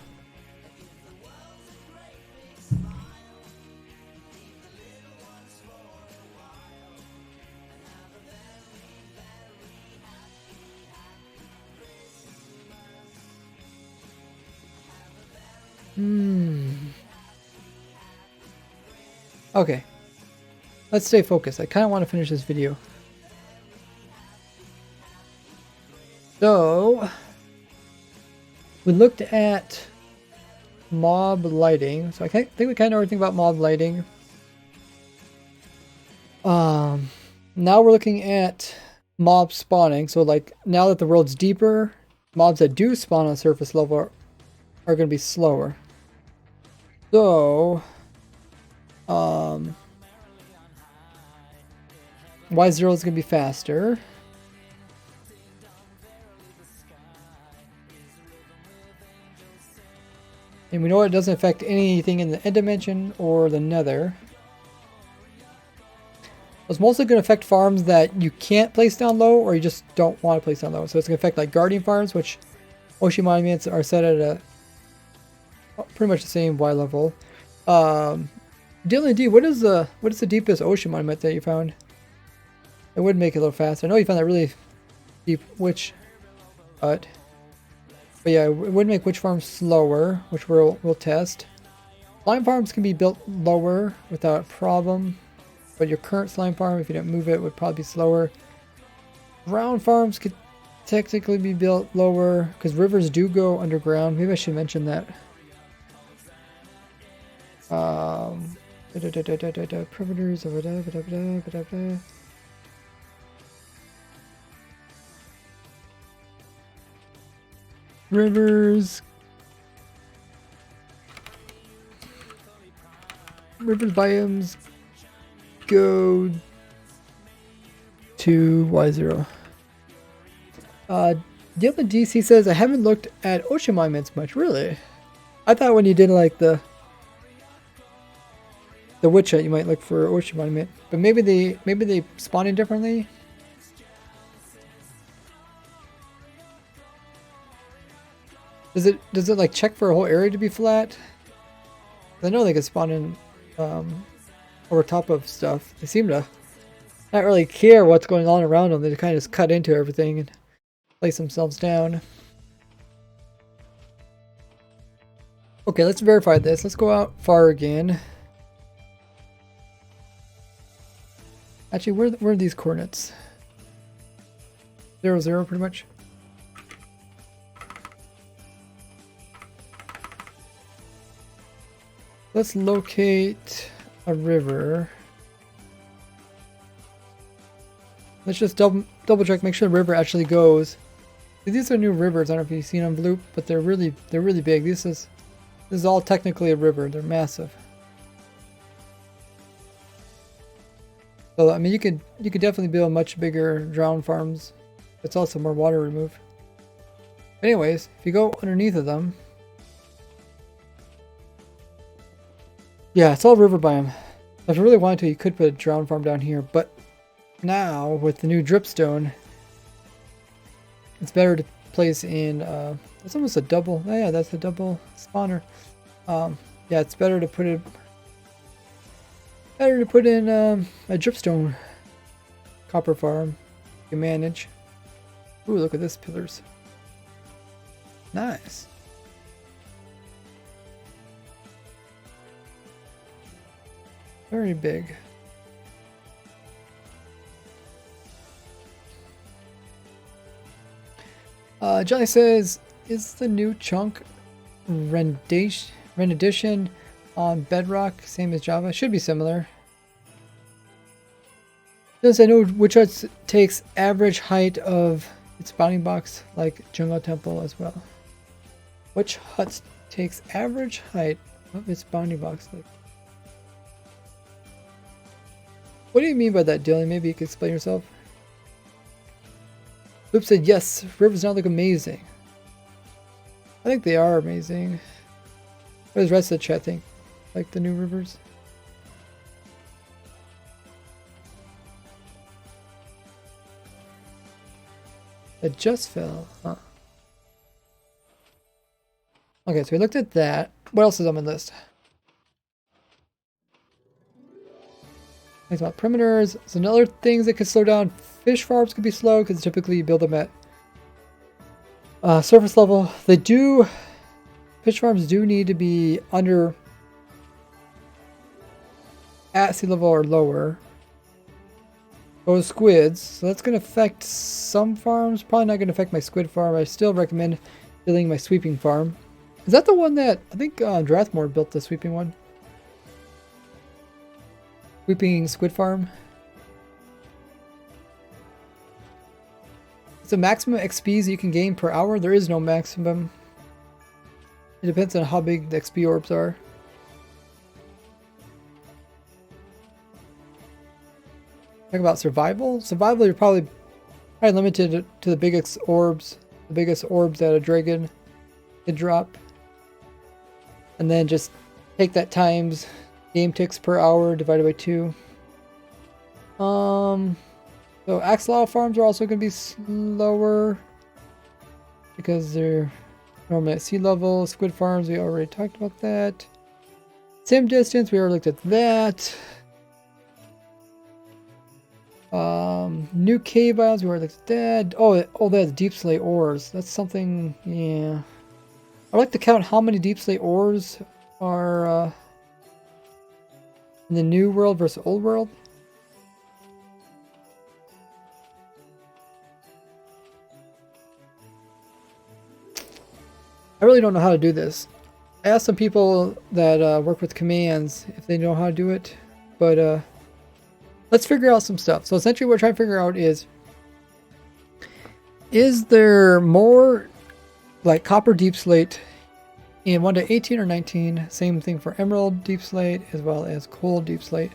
Okay. Let's stay focused. I kind of want to finish this video. So, we looked at mob lighting. So I think we kind of know everything about mob lighting. Now we're looking at mob spawning. So like now that the world's deeper, mobs that do spawn on surface level are going to be slower. So, Y0 is going to be faster. And we know it doesn't affect anything in the end dimension or the nether. It's mostly going to affect farms that you can't place down low or you just don't want to place down low. So it's going to affect like guardian farms, which Ocean monuments are set at a pretty much the same Y level. Dylan D, what is the deepest ocean monument that you found? It would make it a little faster. I know you found that really deep witch hut. But yeah, it would make witch farms slower, which we'll test. Slime farms can be built lower without problem. But your current slime farm, if you don't move it, would probably be slower. Ground farms could technically be built lower because rivers do go underground. Maybe I should mention that. Perimeters. Rivers biomes go to Y0. Dylan DC says, I haven't looked at ocean monuments much, really. I thought when you did like the witch hut, you might look for ocean monument, but maybe they spawn in differently. Does it like check for a whole area to be flat? I know they can spawn in over top of stuff. They seem to not really care what's going on around them. They kind of just cut into everything and place themselves down. Okay, let's verify this. Let's go out far again. Actually, where are these coordinates? 0, 0, pretty much. Let's locate a river. Let's just double check, make sure the river actually goes. These are new rivers. I don't know if you've seen them, Bloop, but they're really big. This is all technically a river. They're massive. So I mean, you could definitely build much bigger drown farms. It's also more water removed. Anyways, if you go underneath of them, yeah, it's all river biome. If you really wanted to, you could put a drown farm down here, but now with the new dripstone, it's better to place in. It's almost a double. Oh, yeah, that's a double spawner. Yeah, it's better to put it. Better to put in a dripstone copper farm. You can manage. Ooh, look at this pillars. Nice. Very big. Johnny says, is the new chunk rendition on Bedrock same as Java? Should be similar. Since I know which hut takes average height of its bounding box, like Jungle Temple as well. Which hut takes average height of its bounding box? Like, what do you mean by that, Dylan? Maybe you could explain yourself. Loop said, yes, rivers now look amazing. I think they are amazing. What does the rest of the chat think? Like the new rivers? It just fell, huh? Okay, so we looked at that. What else is on my list? Things about perimeters. So other things that could slow down fish farms could be slow because typically you build them at surface level. They do. Fish farms do need to be under at sea level or lower. Those squids, so that's going to affect some farms. Probably not going to affect my squid farm. I still recommend building my sweeping farm. Is that the one that I think Drathmore built, the sweeping one? Sweeping squid farm. It's the maximum XPs you can gain per hour. There is no maximum. It depends on how big the XP orbs are. Talk about survival. Survival, you're probably limited to the biggest orbs. The biggest orbs that a dragon could drop. And then just take that times game ticks per hour divided by 2. So axolotl farms are also going to be slower because they're normally at sea level. Squid farms, we already talked about that. Sim distance, we already looked at that. New cave biomes, we already looked at that. Oh, that's deep slate ores. That's something, yeah. I'd like to count how many deep slate ores are in the new world versus old world. I really don't know how to do this. I asked some people that work with commands if they know how to do it, but let's figure out some stuff. So essentially what we're trying to figure out is there more like copper deep slate in 1.18 or 19? Same thing for emerald deep slate as well as coal deep slate.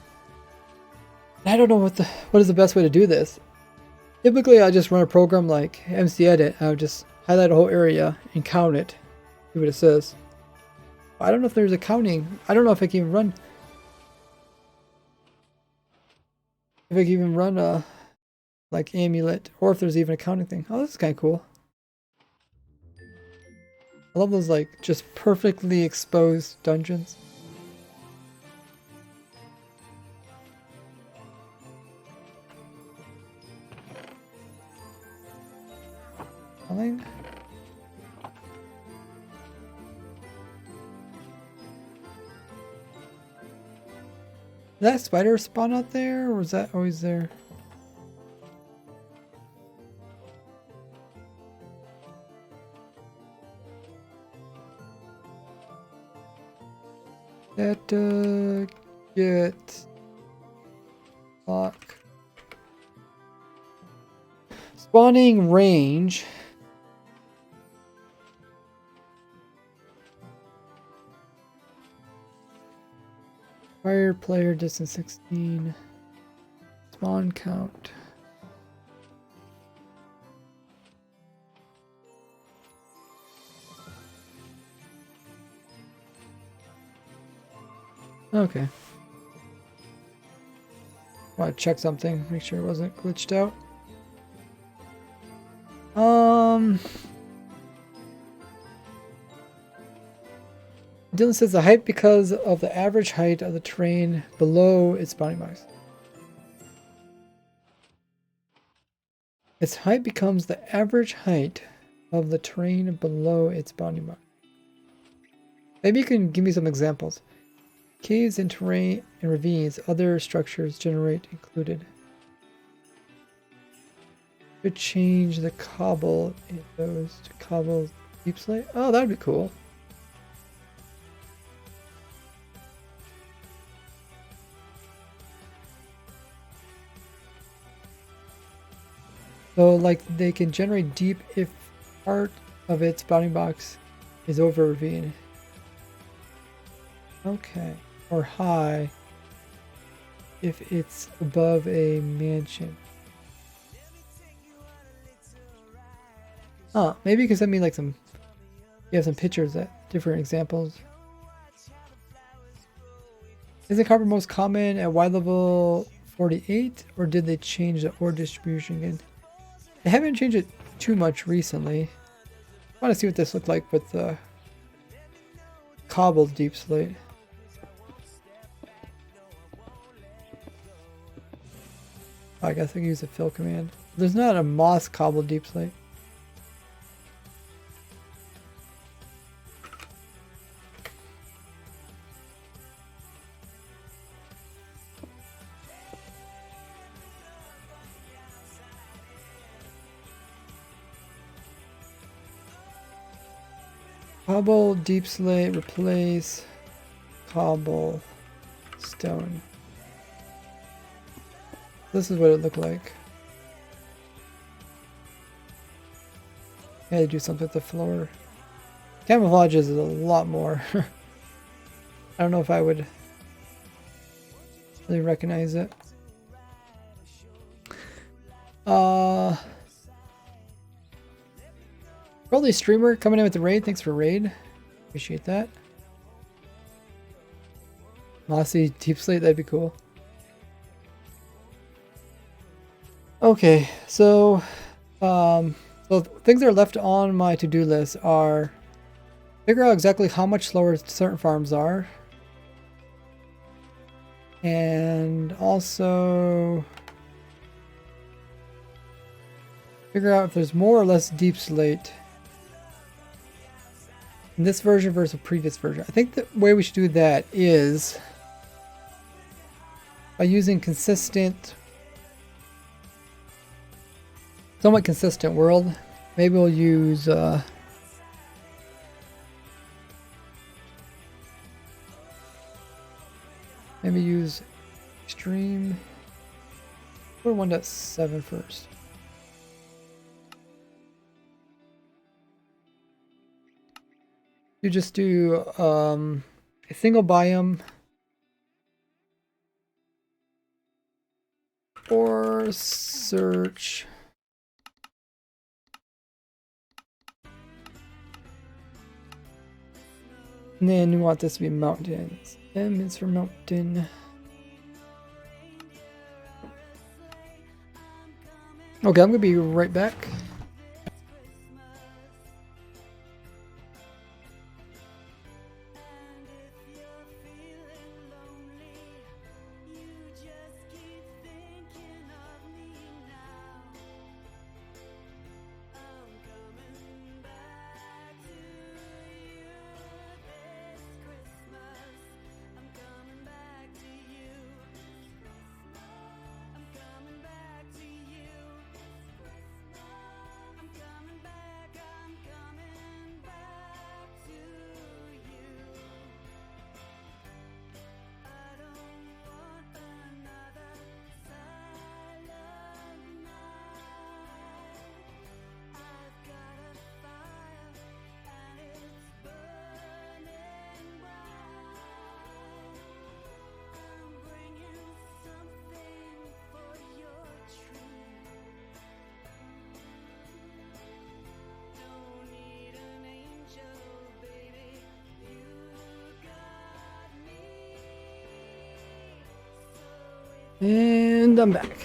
I don't know what is the best way to do this. Typically I just run a program like MC Edit. I would just highlight a whole area and count it. See what it says. I don't know if there's a counting. I don't know if I can even run. If I can even run like amulet, or if there's even a counting thing. Oh, this is kind of cool. I love those like just perfectly exposed dungeons. Nothing. Did that spider spawn out there, or was that always there? That get lock spawning range. Fire player distance 16. spawn count. Okay. Want to check something, make sure it wasn't glitched out. Dylan says the height because of the average height of the terrain below its bounding box. Its height becomes the average height of the terrain below its bounding box. Maybe you can give me some examples. Caves and terrain and ravines, other structures generate included. Could change the cobble in those to cobble deep slate. Oh, that'd be cool. So, like, they can generate deep if part of its bounding box is over a ravine. Okay. Or high if it's above a mansion. Oh, maybe you can send me like some, you have some pictures that different examples. Is the copper most common at Y level 48, or did they change the ore distribution again? They haven't changed it too much recently. I want to see what this looked like with the cobbled deep slate. I guess I can use the fill command. There's not a moss cobbled deep slate. Cobble deep slate replace cobble stone. This is what it looked like. I had to do something with the floor. Camouflage is a lot more. I don't know if I would really recognize it. Probably streamer coming in with the raid. Thanks for raid. Appreciate that. Mossy deep slate, that'd be cool. Okay, so so things that are left on my to-do list are figure out exactly how much slower certain farms are, and also figure out if there's more or less deep slate in this version versus the previous version. I think the way we should do that is by using somewhat consistent world. Maybe we'll use maybe use extreme. Put 1.7 first. You just do a single biome or search. And then we want this to be mountains. M is for mountain. Okay, I'm gonna be right back. And I'm back.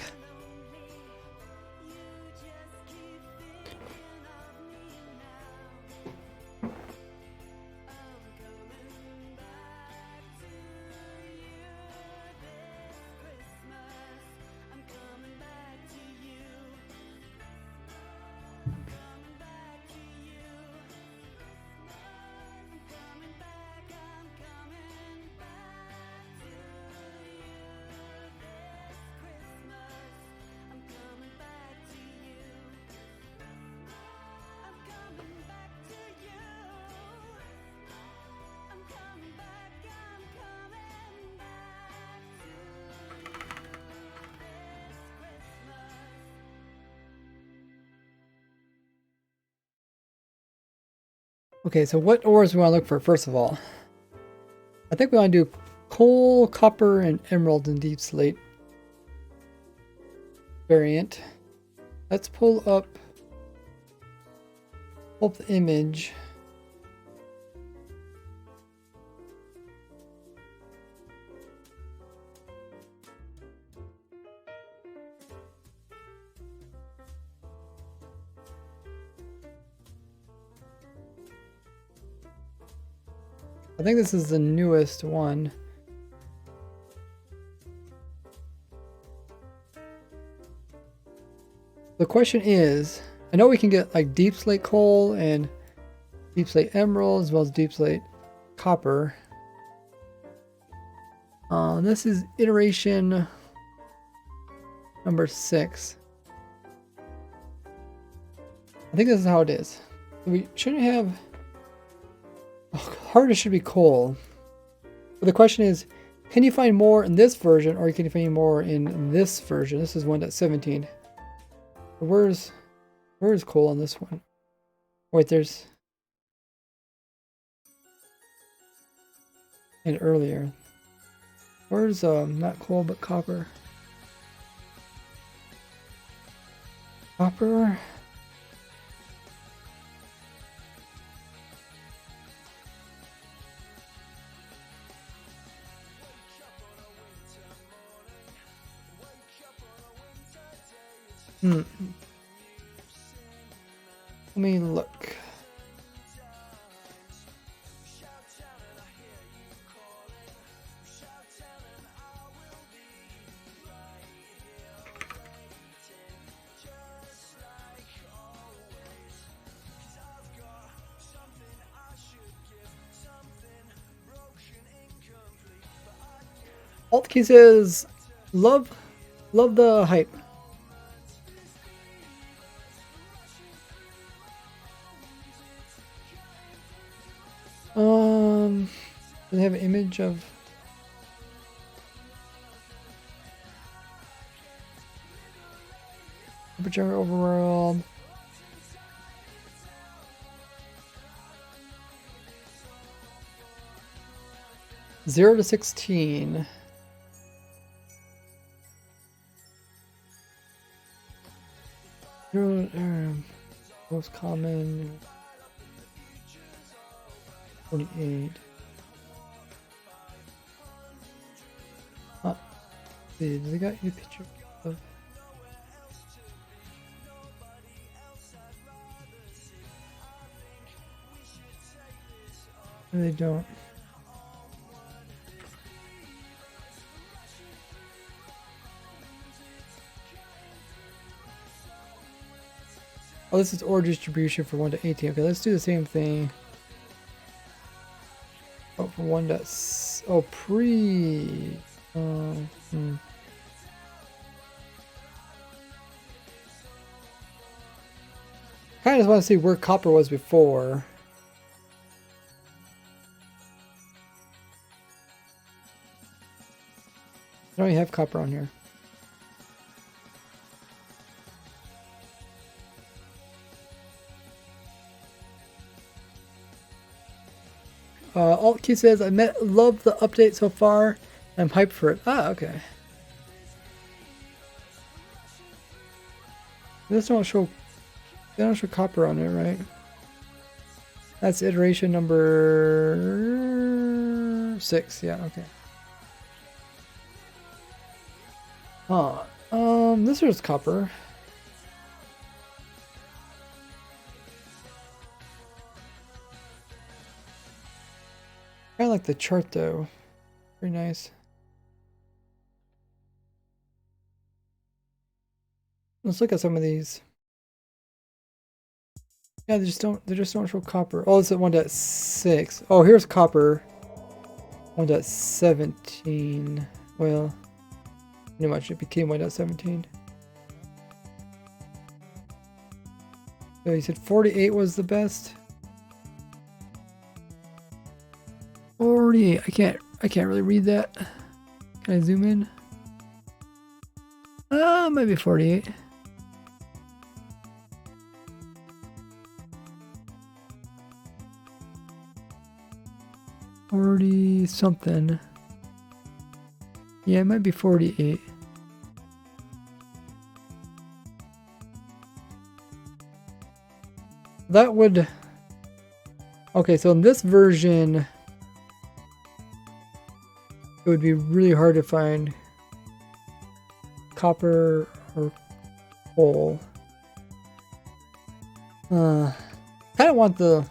Okay, so what ores we want to look for first of all? I think we want to do coal, copper, and emerald in deep slate variant. Let's pull up the image. I think this is the newest one. The question is, I know we can get like deep slate coal and deep slate emerald as well as deep slate copper. This is iteration number 6. I think this is how it is. We shouldn't have... hardest should be coal. But the question is, can you find more in this version or can you find more in this version? This is 1.17. Where's coal on this one? Wait, there's... and earlier. Where's not coal but copper? Copper? Let me look. Alt key says, love the hype. Do they have an image of... temperature overworld? Zero to 16. Most common 48. Do they got any picture of? No, they don't. Oh, this is ore distribution for 1 to 18. Okay, let's do the same thing. Oh, for 1 to... oh, pre... Kind of just want to see where copper was before. I don't even have copper on here. Alt Q says, love the update so far. I'm hyped for it. Ah, okay. This don't show... they don't show copper on it, right? That's iteration number 6. Yeah, okay. Huh. This is copper. I like the chart though. Very nice. Let's look at some of these. Yeah, they just don't show copper. Oh, it's at 1.6. Oh, here's copper. 1.17. Well, pretty much it became 1.17. So you said 48 was the best. 48. I can't really read that. Can I zoom in? Maybe 48. Something. Yeah, it might be 48. That would... Okay, so in this version, it would be really hard to find copper or coal. Kind of want the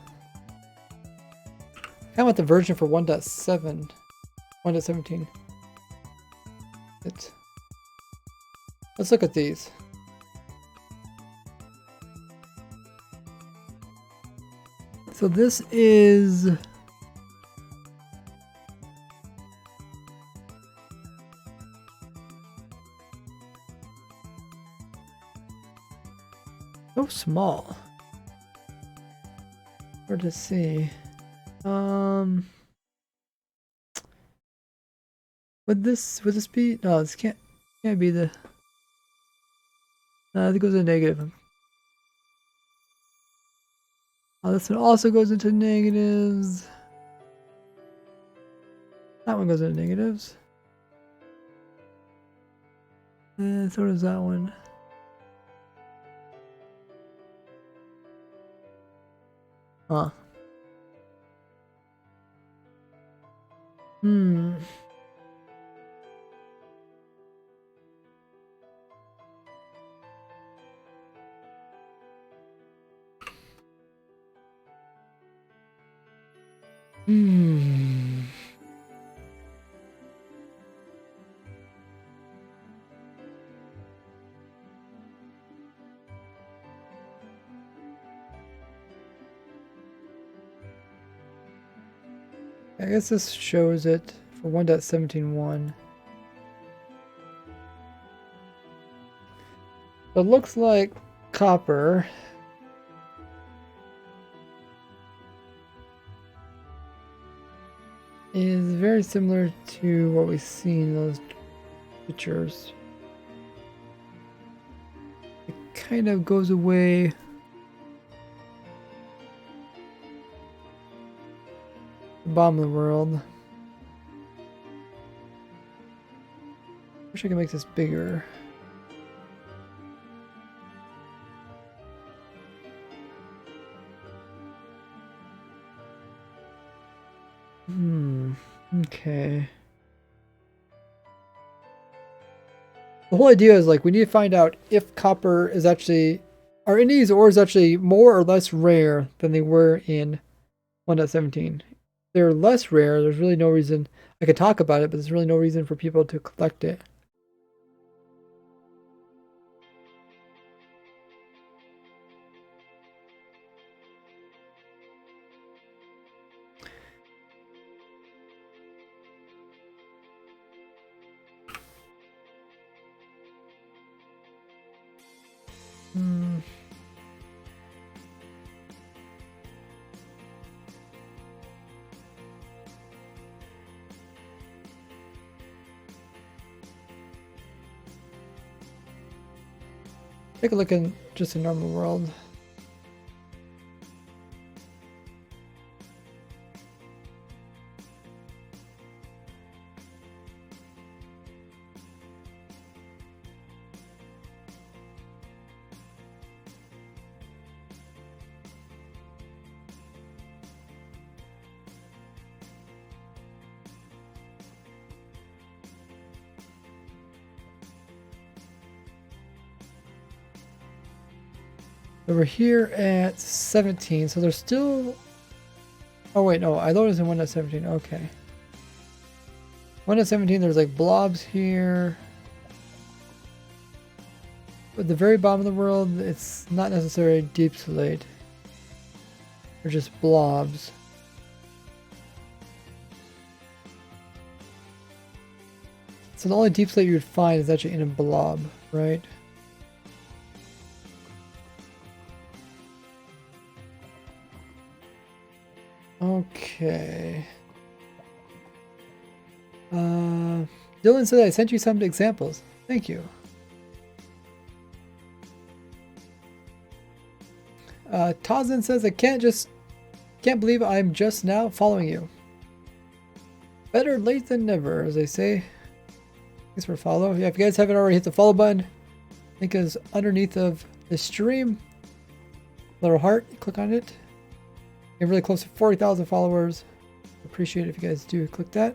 version for 1.7, 1.17. Let's look at these. So this is so small. Hard to see. Would this be? No, this can't be the. It goes to negative. Oh, this one also goes into negatives. That one goes into negatives. And so does that one. Huh. I guess this shows it for 1.17.1. It looks like copper is very similar to what we see in those pictures. It kind of goes away. The bottom of the world. Wish I could make this bigger. Okay. The whole idea is like we need to find out if copper is actually, are any of these ores actually more or less rare than they were in 1.17. They're less rare, there's really no reason. I could talk about it, but there's really no reason for people to collect it. Take a look in just a normal world. So we're here at 17, so there's still... Oh wait, no, I loaded in 1.17, okay. 1.17, there's like blobs here. At the very bottom of the world, it's not necessarily deep slate. They're just blobs. So the only deep slate you would find is actually in a blob, right? Okay. Dylan said I sent you some examples. Thank you. Tazin says I can't believe I'm just now following you. Better late than never, as they say. Thanks for follow. Yeah, if you guys haven't already hit the follow button, link is underneath of the stream. Little heart, click on it. You're really close to 40,000 followers. Appreciate it if you guys do click that.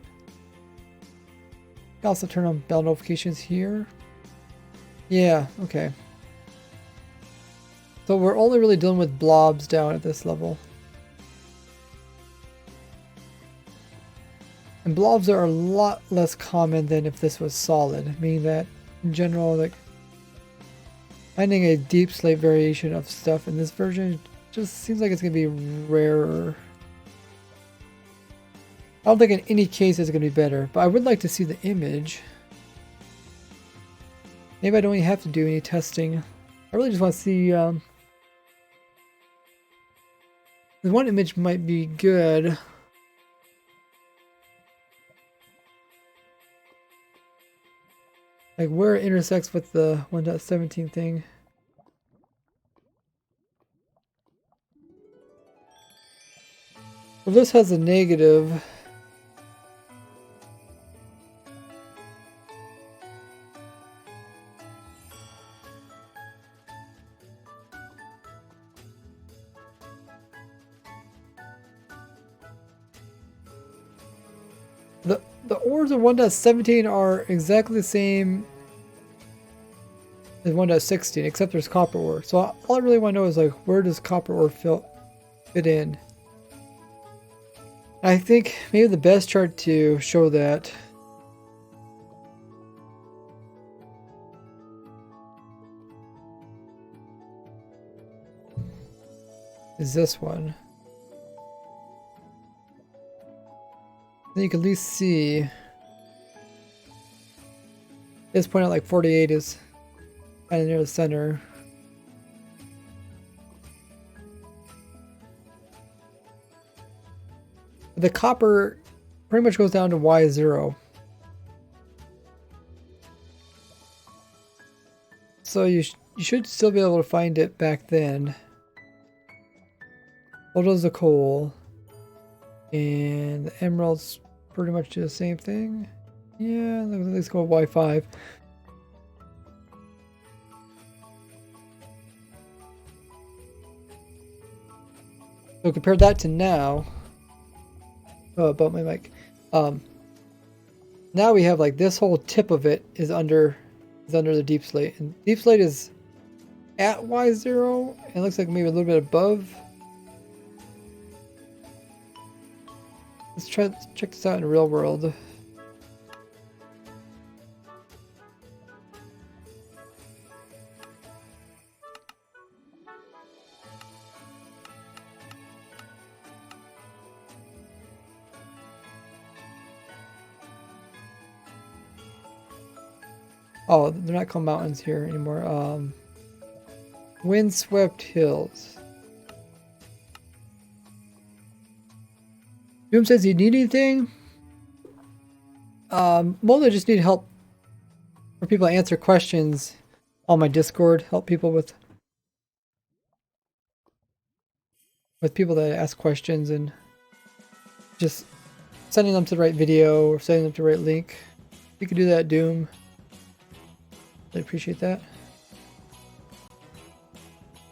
You can also turn on bell notifications here. Yeah, okay. So we're only really dealing with blobs down at this level. And blobs are a lot less common than if this was solid, meaning that in general, like finding a deep slate variation of stuff in this version just seems like it's gonna be rarer. I don't think in any case it's gonna be better, but I would like to see the image. Maybe I don't even have to do any testing. I really just want to see. The one image might be good. Like where it intersects with the 1.17 thing. Well, this has a negative. The ores of 1.17 are exactly the same as 1.16, except there's copper ore. So all I really want to know is like, where does copper ore fit in? I think maybe the best chart to show that is this one. Then you can at least see this point at like 48 is kind of near the center. The copper pretty much goes down to Y0. So you should still be able to find it back then. So does the coal. And the emeralds pretty much do the same thing. Yeah, let's go with Y5. So compare that to now. Oh, about my mic. Now we have like this whole tip of it is under the deep slate, and deep slate is at Y0. And it looks like maybe a little bit above. Let's check this out in the real world. Oh, they're not called mountains here anymore. Windswept hills. Doom says, you need anything? Mostly just need help for people to answer questions on my Discord. Help people with people that ask questions and just sending them to the right video or sending them to the right link. You can do that, Doom. I appreciate that.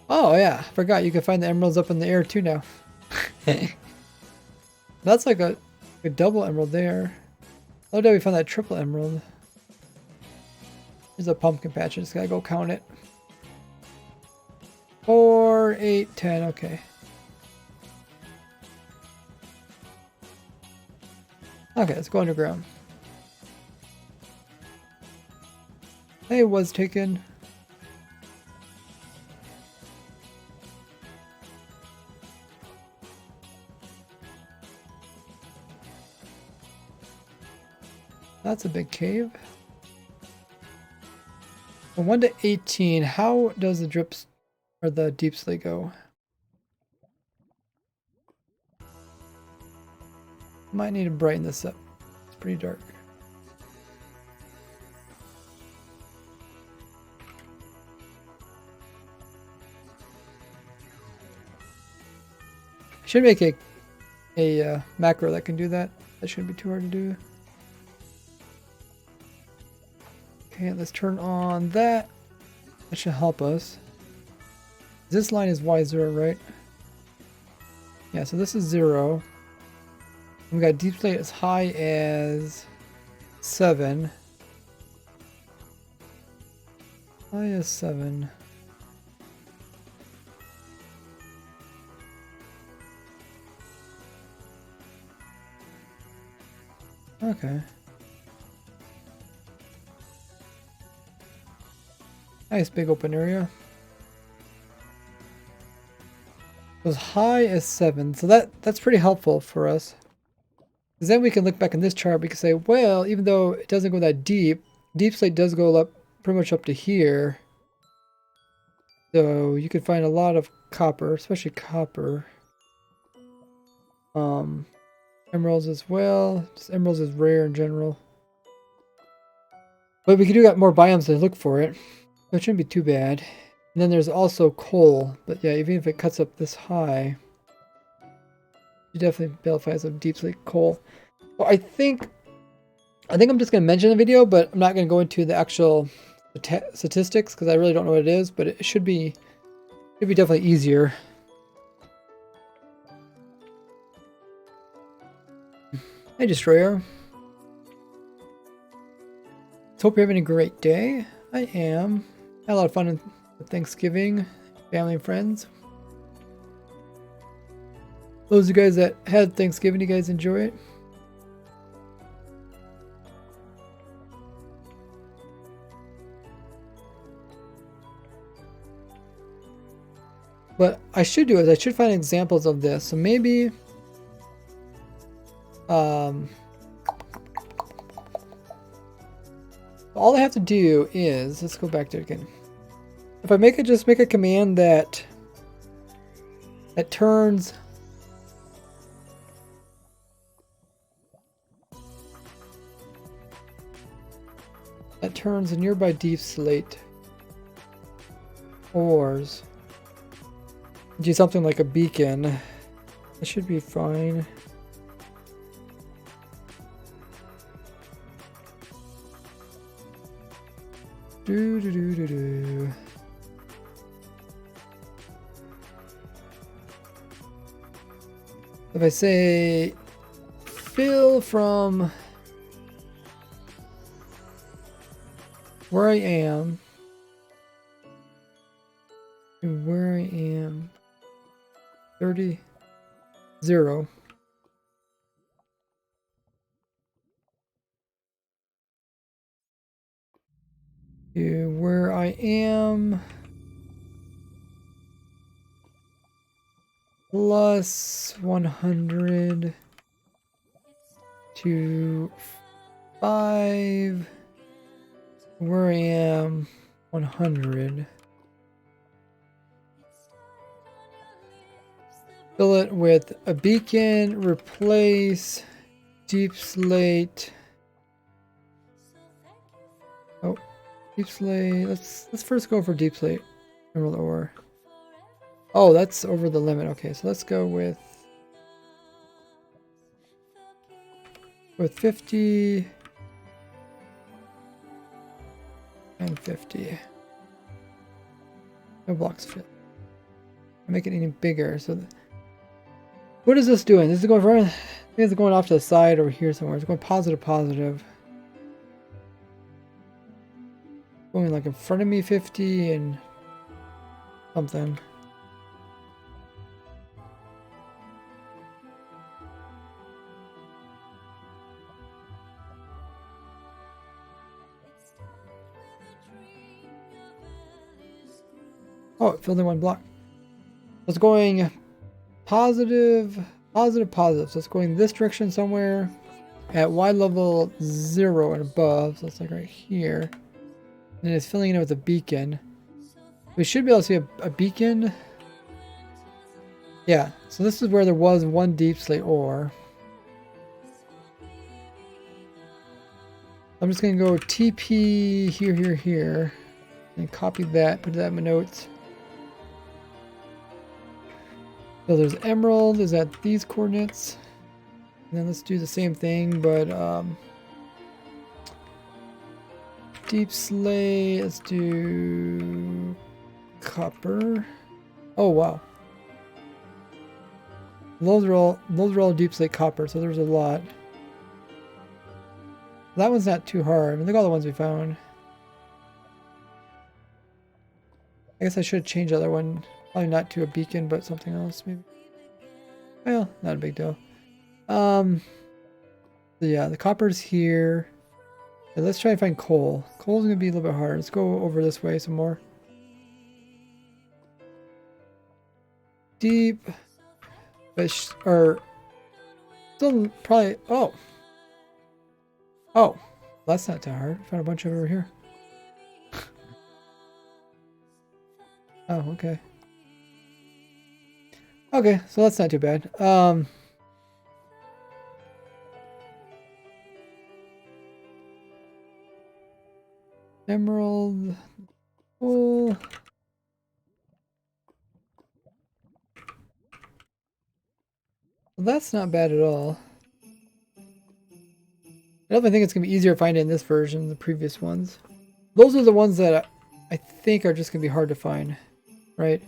Oh yeah, I forgot you can find the emeralds up in the air too now. That's like a double emerald there. Oh, did we find that triple emerald? There's a pumpkin patch. I just gotta go count it. 4, 4, 8, 10. Okay. Okay, let's go underground. Hey, was taken. That's a big cave. From 1 to 18, how does the drips or the deep slate go? Might need to brighten this up. It's pretty dark. I should make a macro that can do that. That shouldn't be too hard to do. Okay, let's turn on that. That should help us. This line is Y0, right? Yeah, so this is 0. We got deep slate as high as 7. High as 7. Okay. Nice big open area. As high as 7. So that's pretty helpful for us. Because then we can look back in this chart, we can say, well, even though it doesn't go that deep, deep slate does go up pretty much up to here. So you can find a lot of copper, especially copper. Emeralds as well. Just emeralds is rare in general. But we can do got more biomes to look for it. So it shouldn't be too bad. And then there's also coal. But yeah, even if it cuts up this high, you definitely be able to find some deep slate coal. Well, I think I'm just going to mention the video, but I'm not going to go into the actual statistics because I really don't know what it is. But it should be definitely easier. Hey, Destroyer. Hope you're having a great day. I am. Had a lot of fun with Thanksgiving, family and friends. Those of you guys that had Thanksgiving, you guys enjoy it? What I should do is I should find examples of this. So maybe all I have to do is, let's go back to it again. If I just make a command that turns a nearby deep slate ores, do something like a beacon, that should be fine. If I say fill from where I am to where I am, 30, 0. To where I am plus 100 to 5, where I am 100. Fill it with a beacon, replace deep slate. Oh, deep slate. Let's first go for deep slate emerald ore. Oh, that's over the limit. Okay, so let's go with 50 and 50. No blocks fit. Make it any bigger. So, what is this doing? This is going for. I think it's going off to the side over here somewhere. It's going positive, positive. Going like in front of me 50 and something. Oh, it filled in one block. It's going positive, positive, positive. So it's going this direction somewhere at Y level 0 and above. So it's like right here. And it's filling it with a beacon. We should be able to see a beacon. Yeah, so this is where there was one deep slate ore. I'm just going to go TP here, here, here. And copy that, put that in my notes. So there's emerald, is at these coordinates. And then let's do the same thing, but deep slate, let's do copper. Oh wow. Those are all deep slate copper, so there's a lot. That one's not too hard. I mean, look at all the ones we found. I guess I should change the other one. Probably not to a beacon, but something else maybe. Well, not a big deal. So yeah, the copper's here. Yeah, let's try and find coal. Coal's gonna be a little bit hard. Let's go over this way some more. Deep, but or still probably. Oh, that's not too hard. Found a bunch of it over here. Oh, okay. Okay, so that's not too bad. Emerald. Cool. Well, that's not bad at all. I definitely think it's going to be easier to find it in this version than the previous ones. Those are the ones that I think are just going to be hard to find, right?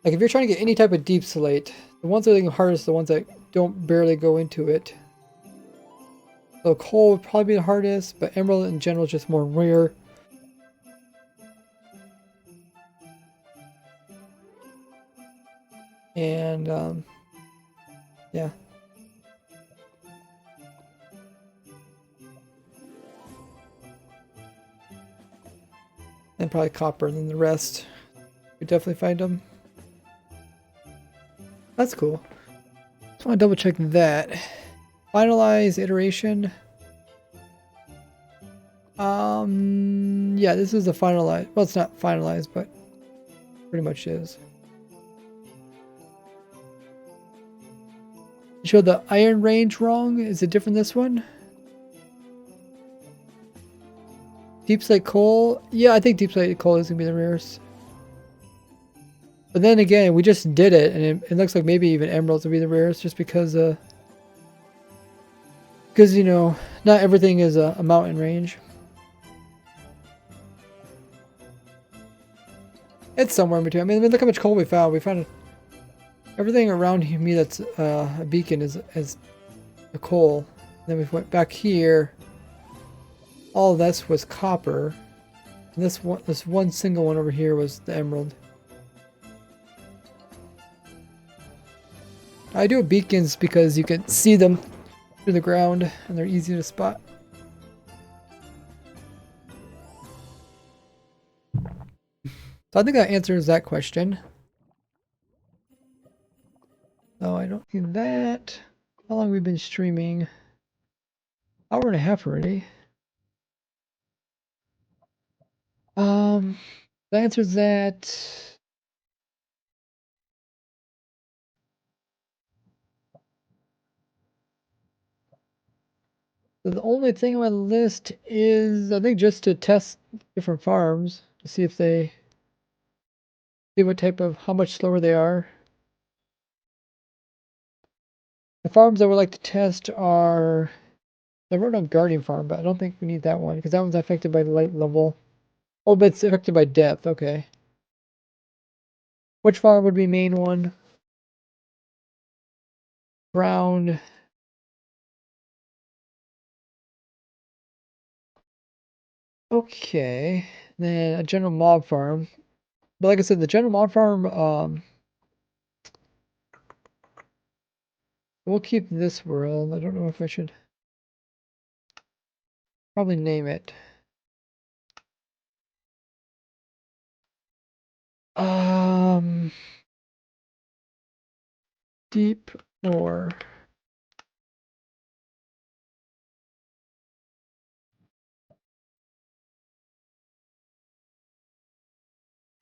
Like if you're trying to get any type of deep slate, the ones that are the hardest are the ones that don't barely go into it. So coal would probably be the hardest, but emerald in general is just more rare. And yeah. And probably copper, and then the rest. We definitely find them. That's cool. Just want to double check that. Finalize iteration. Yeah, this is a finalized. Well, it's not finalized, but pretty much is. You showed the iron range wrong. Is it different this one? Deep slate coal. Yeah, I think deep slate coal is gonna be the rarest. But then again, we just did it, and it looks like maybe even emeralds will be the rarest, just because you know, not everything is a mountain range. It's somewhere in between. I mean, look how much coal we found. We found everything around me that's a beacon is a coal. Then we went back here. All of this was copper. And this one single one over here was the emerald. I do beacons because you can see them through the ground and they're easy to spot. So I think that answers that question. So I don't need that. How long have we been streaming? Hour and a half already. That answers that. So the only thing on my list is, I think, just to test different farms to see if they see what type of how much slower they are. The farms I would like to test are, I wrote on guarding farm, but I don't think we need that one because that one's affected by light level. Oh, but it's affected by depth. Okay. Which farm would be main one? Ground. Okay. Then a general mob farm. But like I said, the general mob farm, we'll keep this world. I don't know if I should probably name it. Deep ore.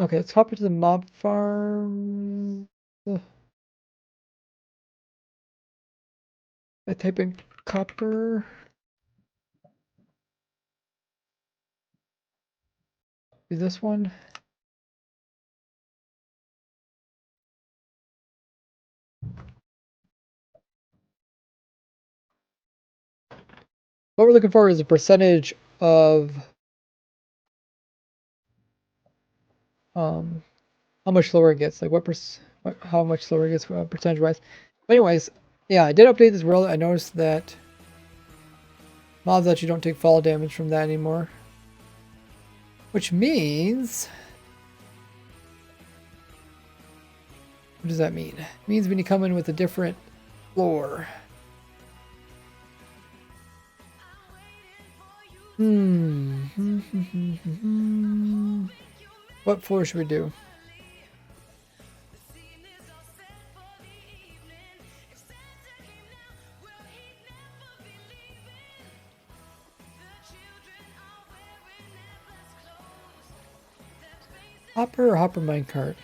Okay, let's hop into the mob farm. I type in copper. Is this one? What we're looking for is a percentage of how much slower it gets, like how much slower it gets percentage wise. But anyways, yeah, I did update this world. I noticed that mobs actually don't take fall damage from that anymore, which means, what does that mean? It means when you come in with a different floor. What floor should we do? Hopper or hopper minecart?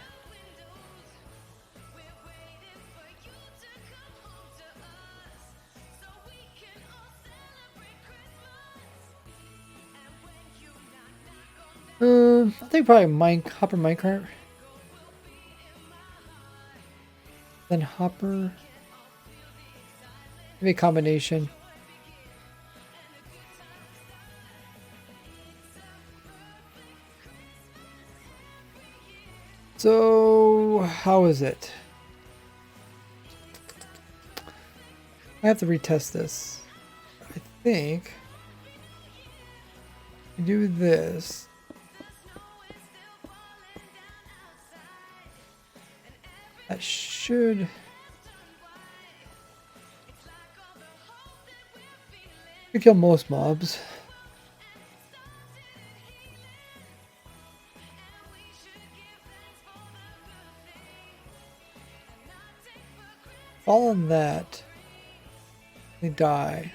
I think probably hopper minecart. Then hopper. Maybe a combination. So, how is it? I have to retest this. I think you do this. That should kill most mobs. Fall on that. They die.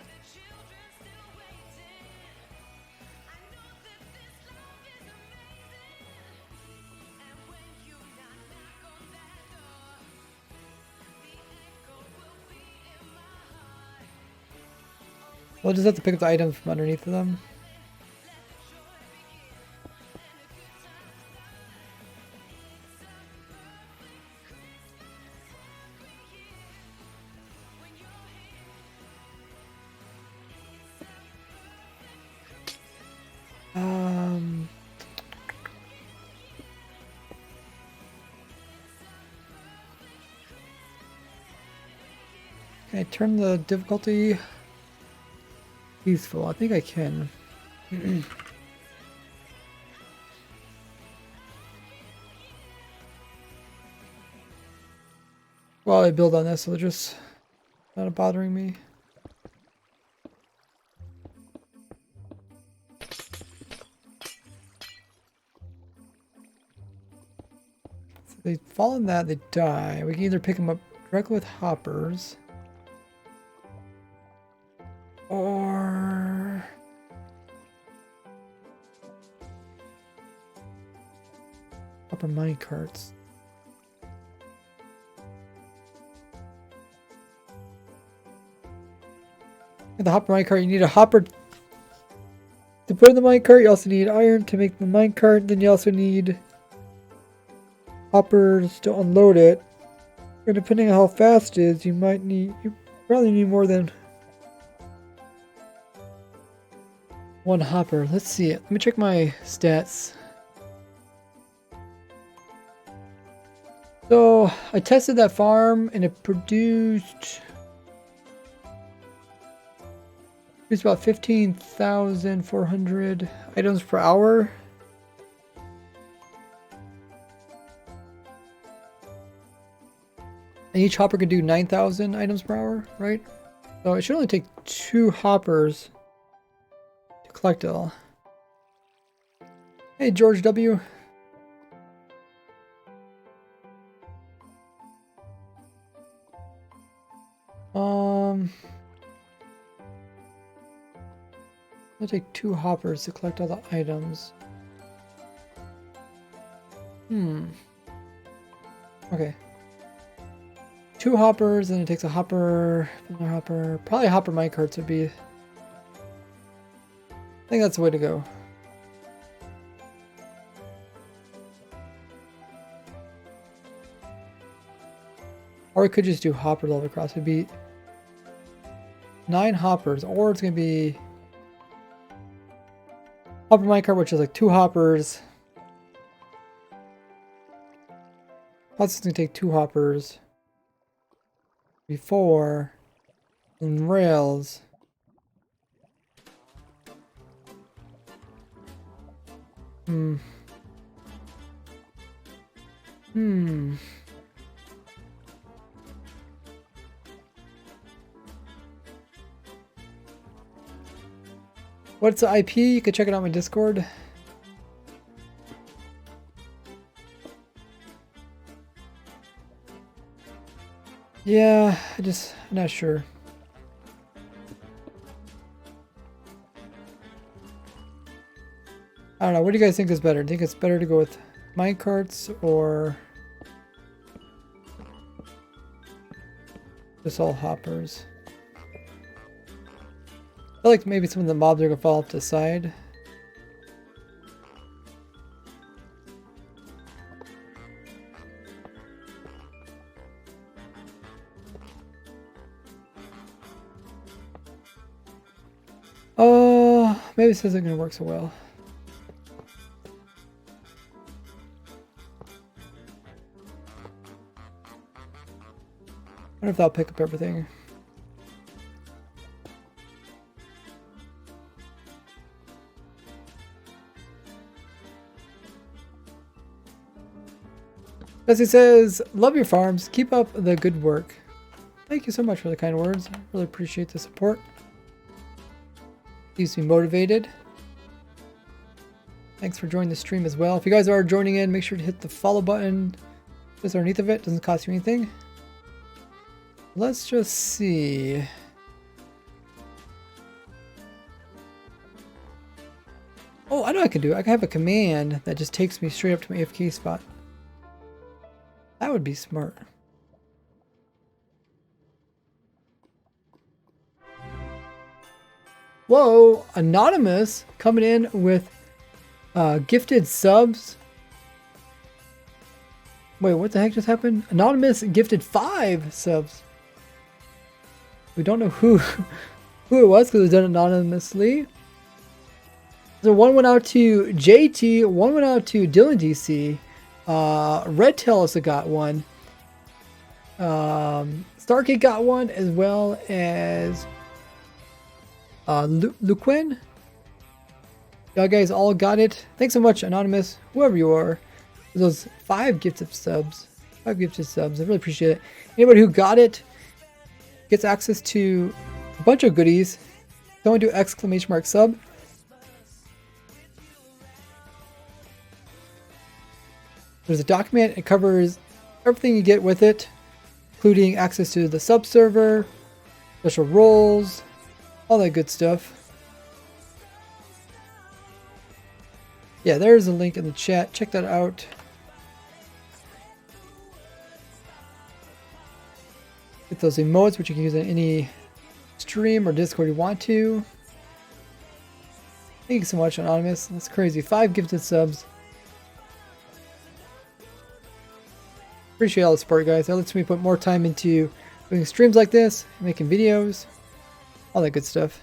We'll just have to pick up the items from underneath of them. Can I turn the difficulty peaceful? I think I can. Well, I build on this, so they're just not bothering me. So they fall in that, they die. We can either pick them up directly with hoppers, or hopper minecarts. The hopper minecart, you need a hopper to put in the minecart. You also need iron to make the minecart. Then you also need hoppers to unload it. And depending on how fast it is, you probably need more than one hopper. Let's see it. Let me check my stats. So I tested that farm and it produced about 15,400 items per hour. And each hopper could do 9,000 items per hour, right? So it should only take 2 hoppers to collect it all. Hey, George W. I'll take 2 hoppers to collect all the items. Okay. 2 hoppers, and it takes a hopper, another hopper. Probably hopper minecarts would be. I think that's the way to go. Or we could just do hoppers all across. It'd be 9 hoppers, or it's gonna be hopper minecart, which is like 2 hoppers. Plus, it's gonna take 2 hoppers. Before and rails. What's the IP? You can check it out on my Discord. Yeah, I'm not sure. I don't know. What do you guys think is better? Do you think it's better to go with minecarts or just all hoppers? I feel like maybe some of the mobs are gonna fall off to the side. Oh, maybe this isn't gonna work so well. I wonder if that'll pick up everything. As he says, love your farms. Keep up the good work. Thank you so much for the kind words. I really appreciate the support. Keeps me motivated. Thanks for joining the stream as well. If you guys are joining in, make sure to hit the follow button just underneath of it. Doesn't cost you anything. Let's just see. Oh, I know what I can do. I can have a command that just takes me straight up to my AFK spot. That would be smart. Whoa, Anonymous coming in with gifted subs. Wait, what the heck just happened? Anonymous gifted 5 subs. We don't know who it was because it was done anonymously. So one went out to JT, one went out to Dylan DC. Red Tail also got one. Starkey got one, as well as Luquin. Y'all guys all got it. Thanks so much, Anonymous, whoever you are. Those 5 gifted subs. 5 gifted subs. I really appreciate it. Anybody who got it gets access to a bunch of goodies. Don't do exclamation mark sub. There's a document. It covers everything you get with it, including access to the sub server, special roles, all that good stuff. Yeah, there's a link in the chat. Check that out. Get those emotes, which you can use in any stream or Discord you want to. Thank you so much, Anonymous. That's crazy. 5 gifted subs. Appreciate all the support, guys. That lets me put more time into doing streams like this, making videos, all that good stuff.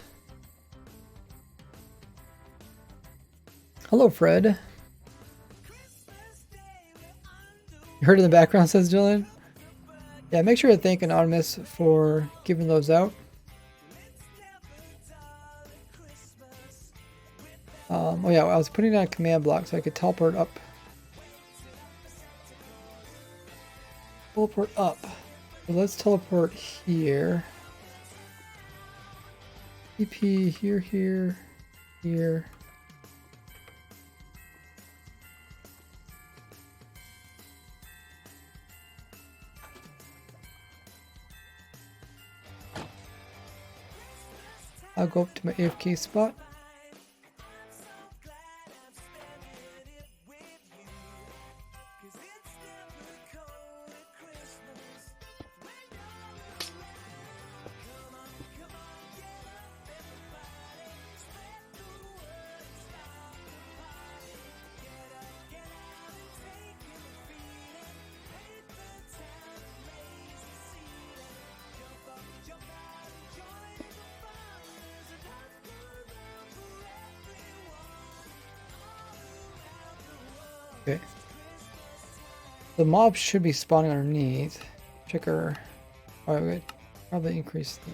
Hello, Fred. You heard in the background, says Dylan. Yeah, make sure to thank Anonymous for giving those out. Oh yeah, I was putting down a command block so I could teleport up. Teleport up. So let's teleport here. TP here, here, here. I'll go up to my AFK spot. Okay. The mobs should be spawning underneath. Checker. Oh, wait. Probably increase the.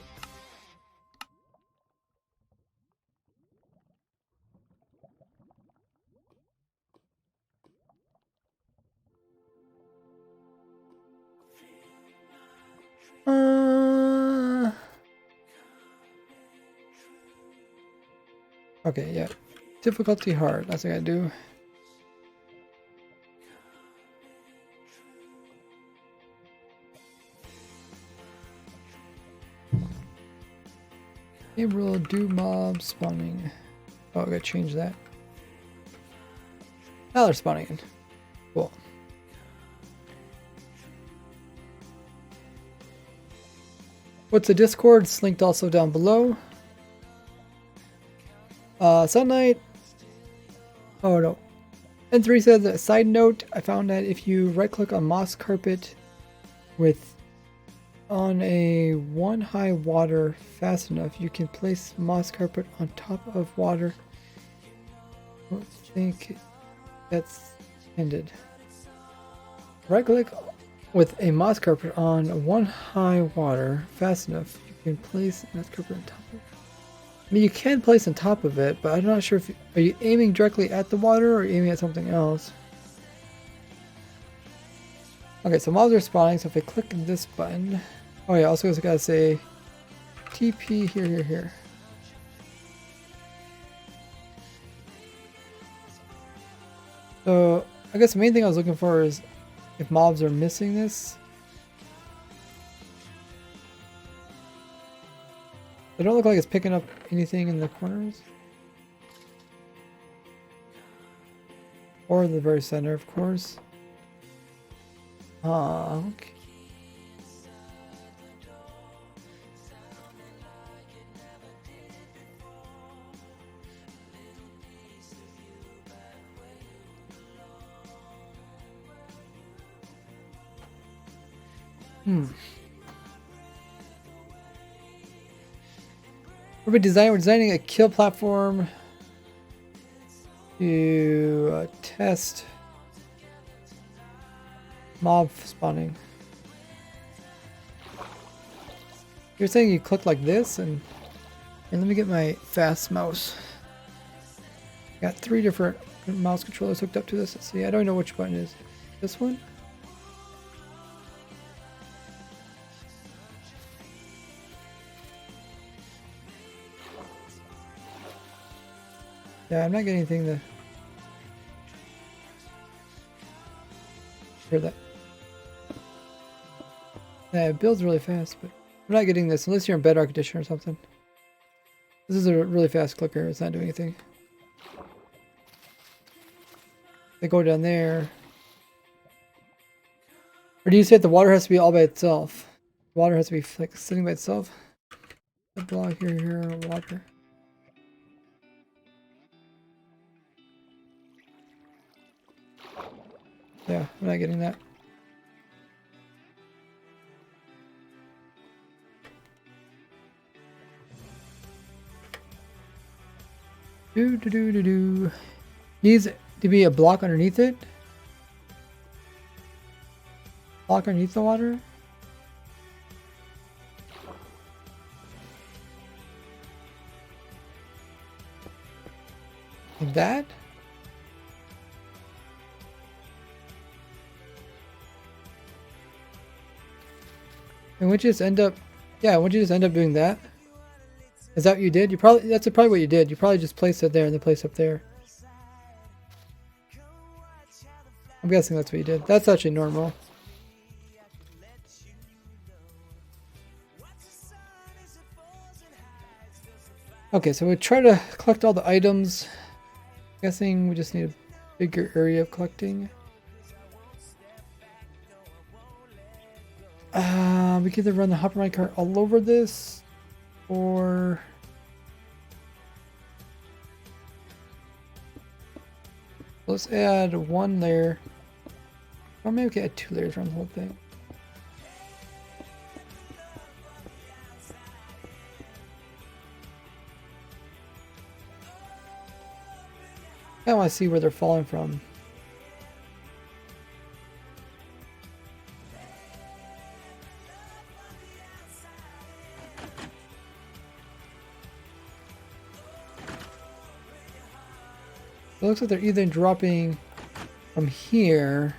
Okay, yeah. Difficulty hard. That's what I gotta do. Game rule, do mob spawning. Oh, I gotta change that. Now they're spawning in. Cool. What's the Discord? It's linked also down below. Sunlight. Oh no. N3 says a side note, I found that if you right click on moss carpet with on a one high water fast enough, you can place moss carpet on top of water. I don't think that's ended. Right click with a moss carpet on one high water fast enough, you can place moss carpet on top of it. I mean, you can place on top of it, but I'm not sure if are you aiming directly at the water or aiming at something else. Okay, so mobs are spawning, so if I click this button, oh yeah, also I gotta say TP here. So I guess the main thing I was looking for is if mobs are missing this. It don't look like it's picking up anything in the corners. Or the very center, of course. Okay. We're designing a kill platform to test mob spawning. You're saying you click like this, and let me get my fast mouse. Got 3 different mouse controllers hooked up to this. Let's see, I don't know which button is. This one? Yeah, I'm not getting anything to hear that. Yeah, it builds really fast, but I'm not getting this unless you're in Bedrock Edition or something. This is a really fast clicker. It's not doing anything. I go down there. Or do you say that the water has to be all by itself? The water has to be like sitting by itself? A block here, water. Yeah, I'm not getting that. Needs to be a block underneath it. Block underneath the water. Like that. And would you just end up, yeah, would you just end up doing that? Is that what you did? That's probably what you did. You probably just placed it there and then placed up there. I'm guessing that's what you did. That's actually normal. Okay, so we try to collect all the items. Guessing we just need a bigger area of collecting. We can either run the hopper minecart all over this, or let's add one layer. Or maybe we can add 2 layers around the whole thing. I want to see where they're falling from. It looks like they're either dropping from here,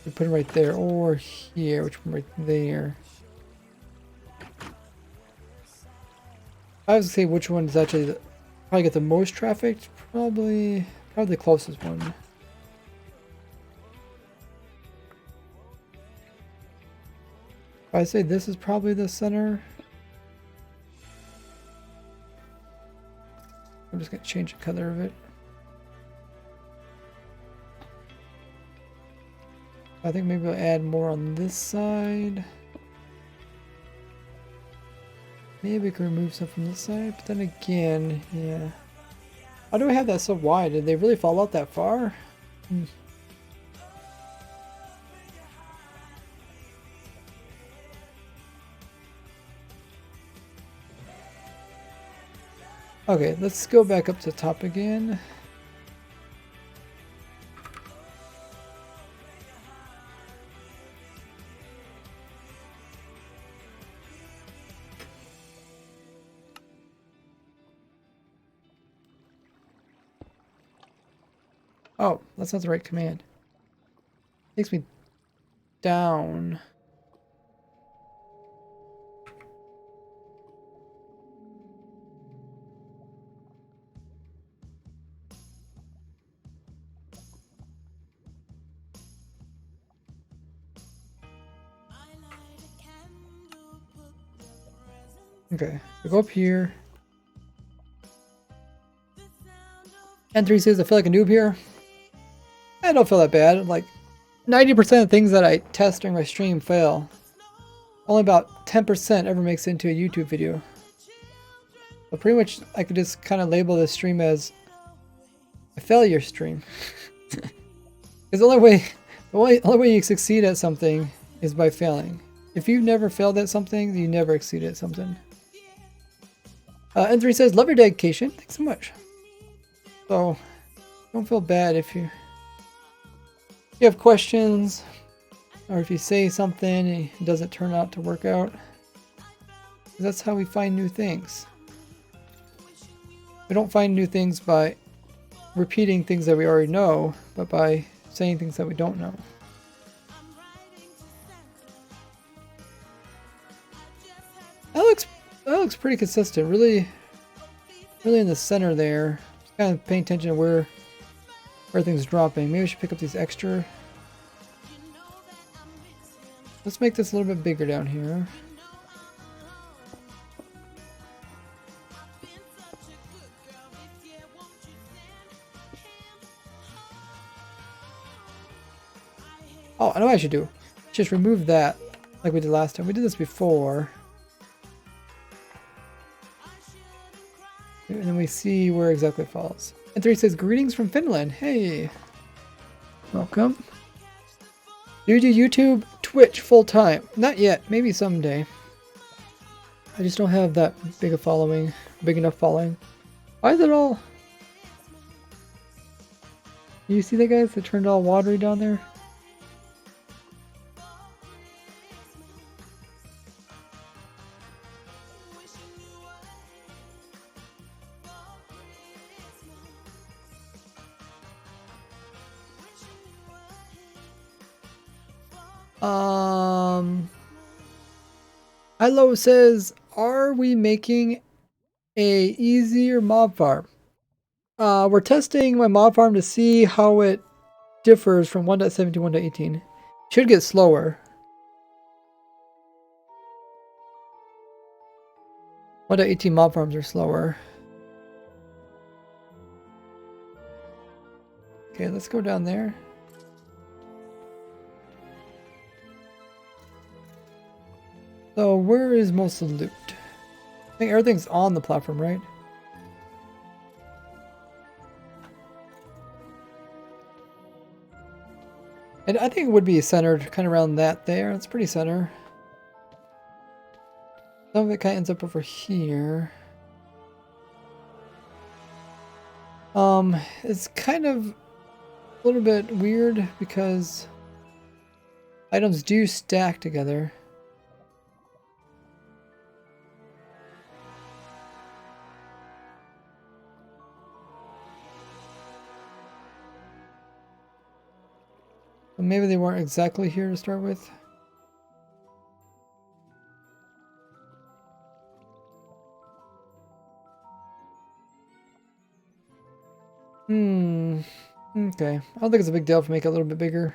we put them right there, or here, which one right there. I was gonna say which one is actually probably get the most traffic. Probably the closest one. I'd say this is probably the center. I'm just gonna change the color of it. I think maybe I'll add more on this side. Maybe we can remove some from this side, but then again, yeah. How do I have that so wide? Did they really fall out that far? Okay, let's go back up to the top again. Oh, that's not the right command. Takes me down. Okay, so go up here. N3 says I feel like a noob here. I don't feel that bad. Like 90% of things that I test during my stream fail. Only about 10% ever makes it into a YouTube video. But pretty much I could just kind of label this stream as a failure stream. Because the only way you succeed at something is by failing. If you've never failed at something, you never exceed at something. N3 says, love your dedication. Thanks so much. So, don't feel bad if you have questions, or if you say something and it doesn't turn out to work out. That's how we find new things. We don't find new things by repeating things that we already know, but by saying things that we don't know. That looks pretty consistent. Really in the center there. Just kind of paying attention to where things dropping. Maybe we should pick up these extra. Let's make this a little bit bigger down here. Oh, I know what I should do. Just remove that like we did last time. We did this before. And then we see where exactly it falls. And 3 says, greetings from Finland. Hey. Welcome. Do you do YouTube, Twitch full time? Not yet. Maybe someday. I just don't have that big a following. Big enough following. Why is it all... You see that, guys? It turned all watery down there. Hello says, are we making a easier mob farm? We're testing my mob farm to see how it differs from 1.7 to 1.18. Should get slower. 1.18 mob farms are slower. Okay, let's go down there. So where is most of the loot? I think everything's on the platform, right? And I think it would be centered kind of around that there. It's pretty center. Some of it kind of ends up over here. It's kind of a little bit weird because items do stack together. But maybe they weren't exactly here to start with. Okay. I don't think it's a big deal if we make it a little bit bigger.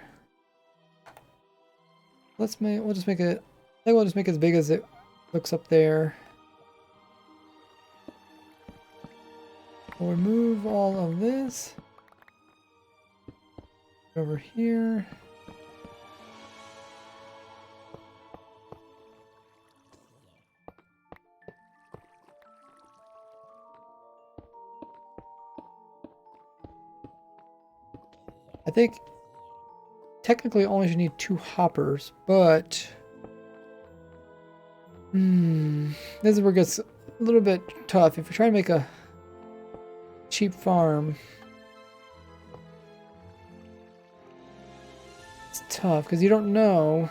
We'll just make it, I think we'll just make it as big as it looks up there. We'll remove all of this. Over here. I think technically only should need 2 hoppers, but this is where it gets a little bit tough. If you're trying to make a cheap farm, it's tough because you don't know.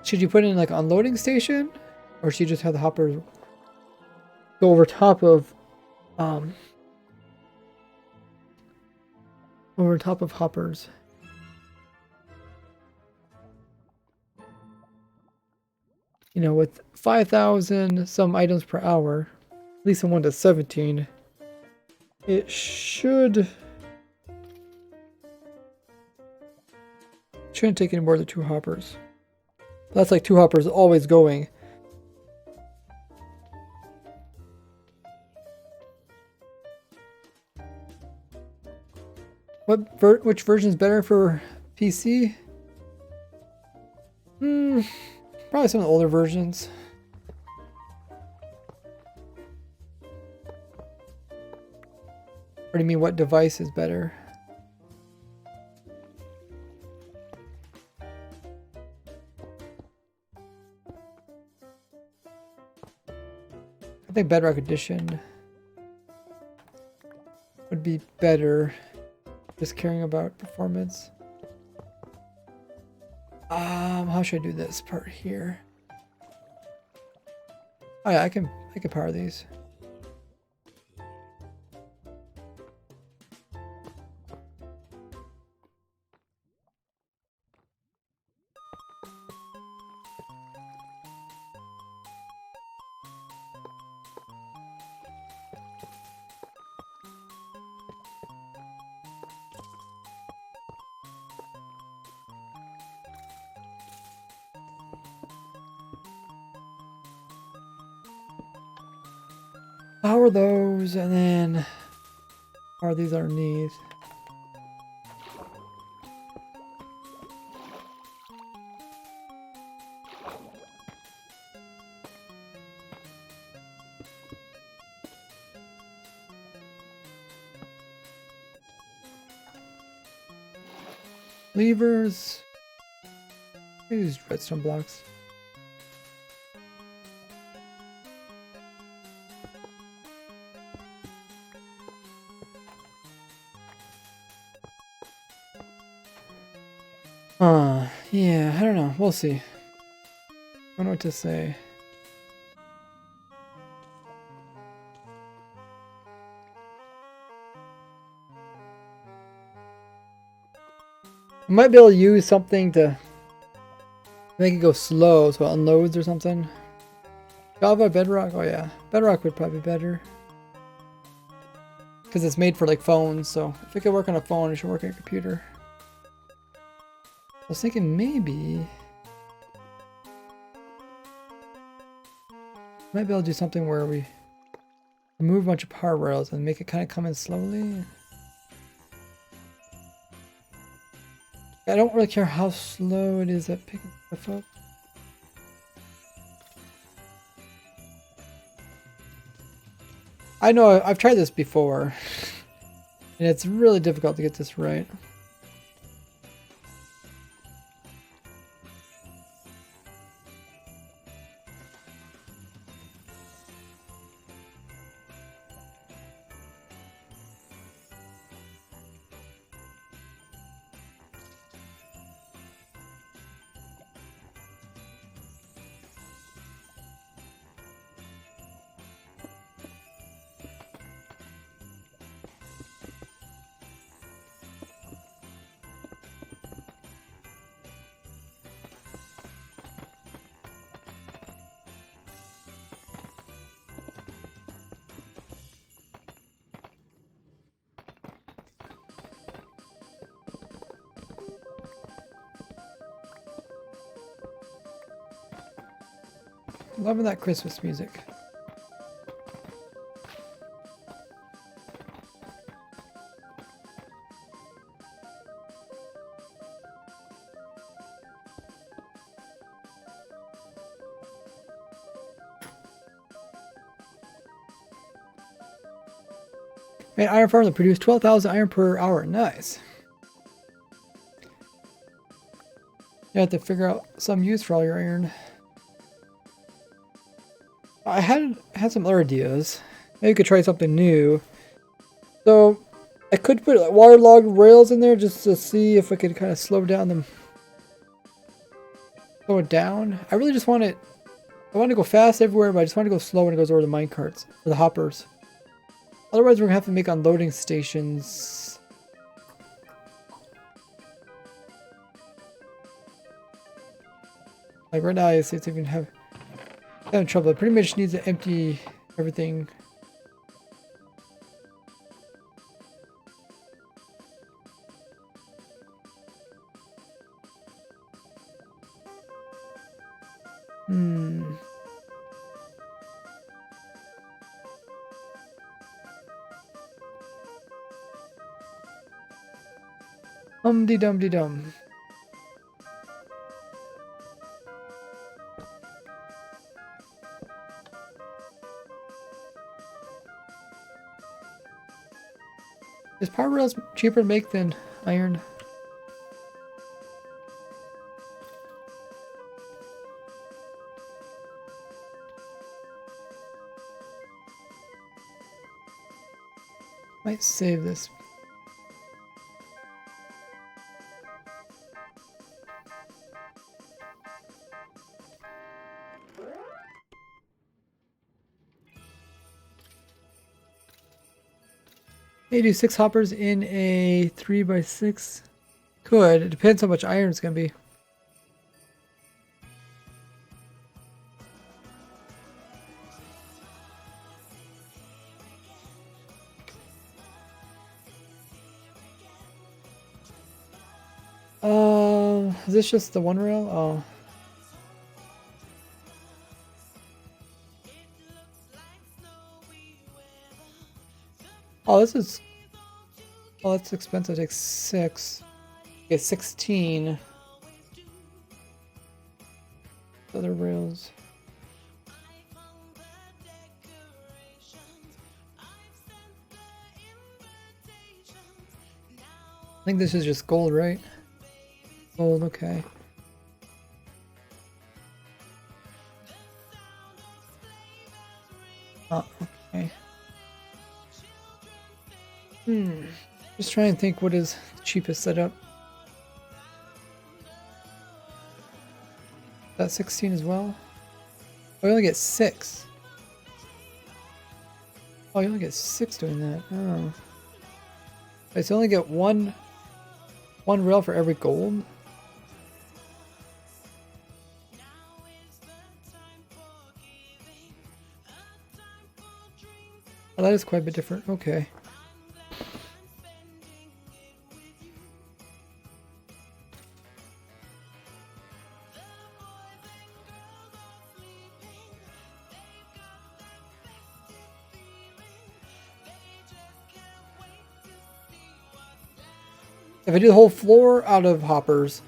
Should you put in like an unloading station, or should you just have the hoppers go over top of hoppers? You know, with 5,000 some items per hour, at least in 1 to 17, it shouldn't take any more than 2 hoppers. That's like 2 hoppers always going. Which version is better for PC? Probably some of the older versions. What do you mean, what device is better? I think Bedrock Edition would be better. Just caring about performance. How should I do this part here? Oh yeah, I can power these. Power those and then power these underneath. Levers. Use redstone blocks. Yeah, I don't know. We'll see. I don't know what to say. I might be able to use something to make it go slow so it unloads or something. Java, Bedrock? Oh yeah. Bedrock would probably be better. Because it's made for like phones, so if it could work on a phone, it should work on a computer. was thinking maybe might be able to do something where we remove a bunch of power rails and make it kind of come in slowly. I don't really care how slow it is at picking stuff up. I know I've tried this before, and it's really difficult to get this right. Loving that Christmas music. Man, iron farm that produce 12,000 iron per hour. Nice. You have to figure out some use for all your iron. I had some other ideas. Maybe we could try something new. So I could put like waterlogged rails in there just to see if I could kind of slow down them. Slow it down. I really just want it. I want to go fast everywhere, but I just want to go slow when it goes over the mine carts or the hoppers. Otherwise, we're gonna have to make unloading stations. Like right now, I see it's even having trouble. It pretty much needs to empty everything. Dum-de-dum-de-dum. Is power rails cheaper to make than iron? Might save this. May do 6 hoppers in a 3x6. Could. It depends how much iron it's gonna be. Is this just the one rail? Oh. Oh, this is... Oh, that's expensive. It takes 6. Okay, 16. Other rails. I think this is just gold, right? Gold, okay. Oh, okay. Just trying to think what is the cheapest setup. That 16 as well? Oh, you only get 6. Oh, you only get 6 doing that. Oh. Wait, so you only get one rail for every gold? Oh, that is quite a bit different. Okay. If I do the whole floor out of hoppers,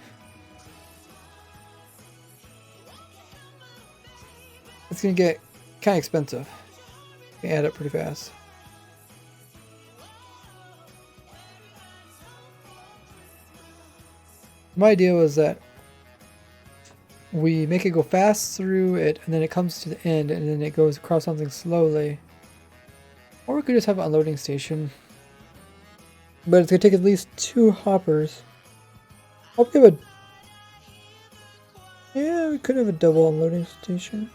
it's gonna get kind of expensive. You add up pretty fast. My idea was that we make it go fast through it, and then it comes to the end, and then it goes across something slowly. Or we could just have an unloading station. But it's gonna take at least 2 hoppers. Hope we have a... Yeah, we could have a double unloading station.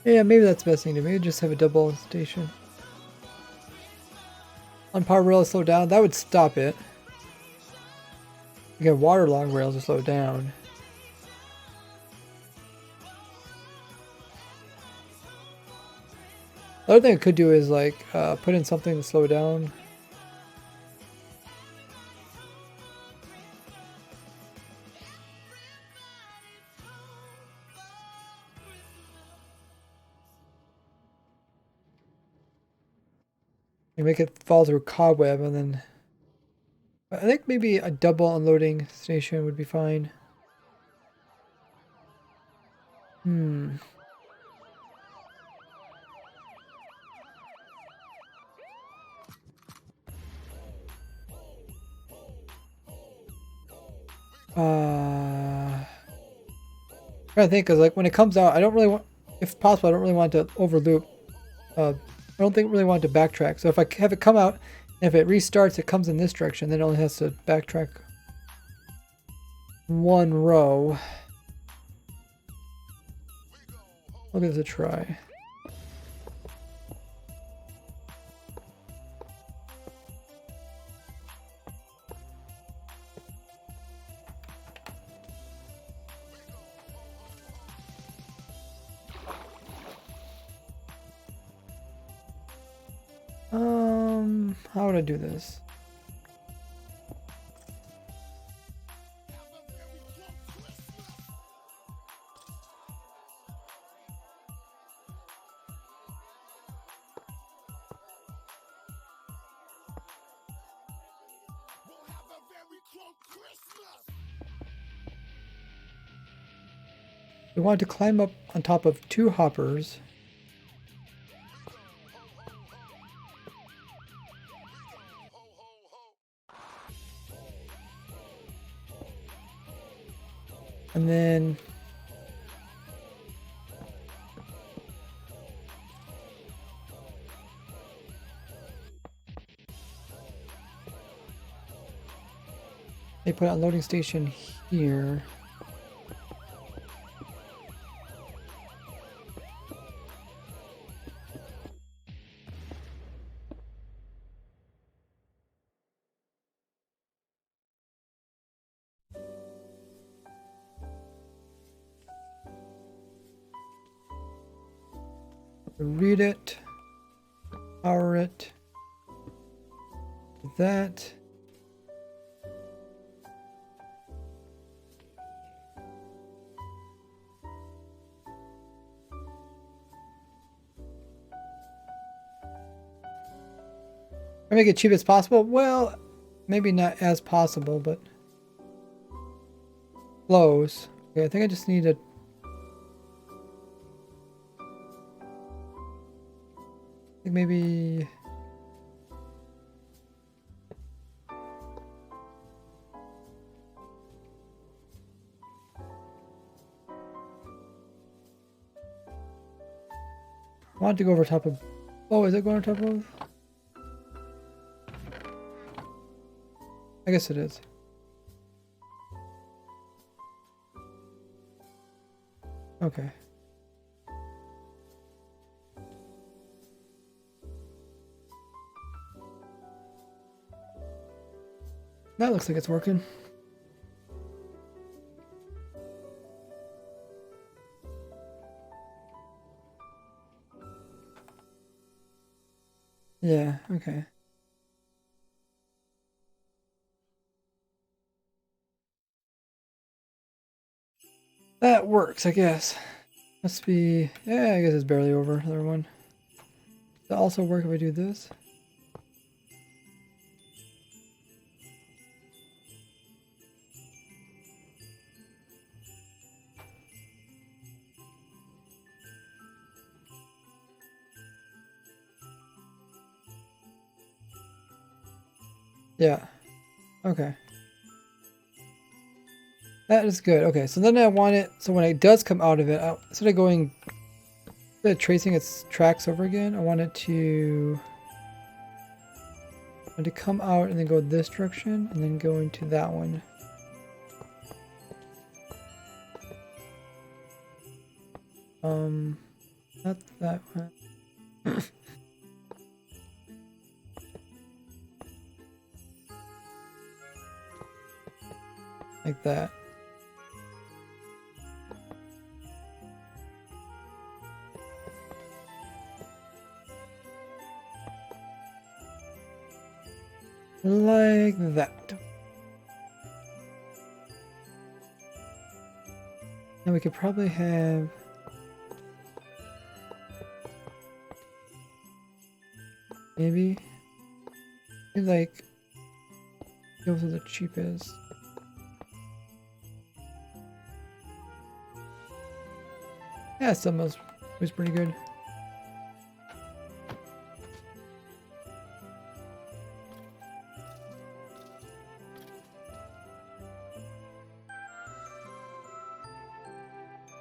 Yeah, maybe that's the best thing to do. Maybe just have a double station. On power rail to slow down, that would stop it. You get waterlog rails to slow down. The other thing I could do is like put in something to slow down. You make it fall through cobweb, and then I think maybe a double unloading station would be fine. Trying to think, because like when it comes out, I don't really want, if possible, I don't really want to overloop. I don't think really want to backtrack. So if I have it come out, and if it restarts, it comes in this direction, then it only has to backtrack 1 row. I'll give this a try. How would I do this? We want to climb up on top of 2 hoppers. And then they put a loading station here. Read it, power it, that. I make it cheap as possible. Well, maybe not as possible, but close. Okay, I think I just need a. I think maybe. I want to go over top of. Oh, is it going on top of? I guess it is. Okay. That looks like it's working. Yeah, okay. That works, I guess. Must be, yeah, I guess it's barely over. Another one. Does that also work if I do this? Yeah. Okay. That is good. Okay, so then I want it, so when it does come out of it, instead of going, tracing its tracks over again, I want it to come out and then go this direction and then go into that one. Not that one. Like that. Like that. Now we could probably have maybe like those are the cheapest. Yeah, some of those was pretty good.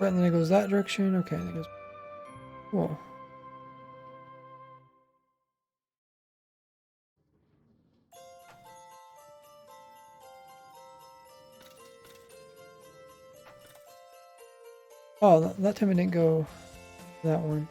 But then it goes that direction. Okay, then it goes. Cool. Oh, that time it didn't go that one.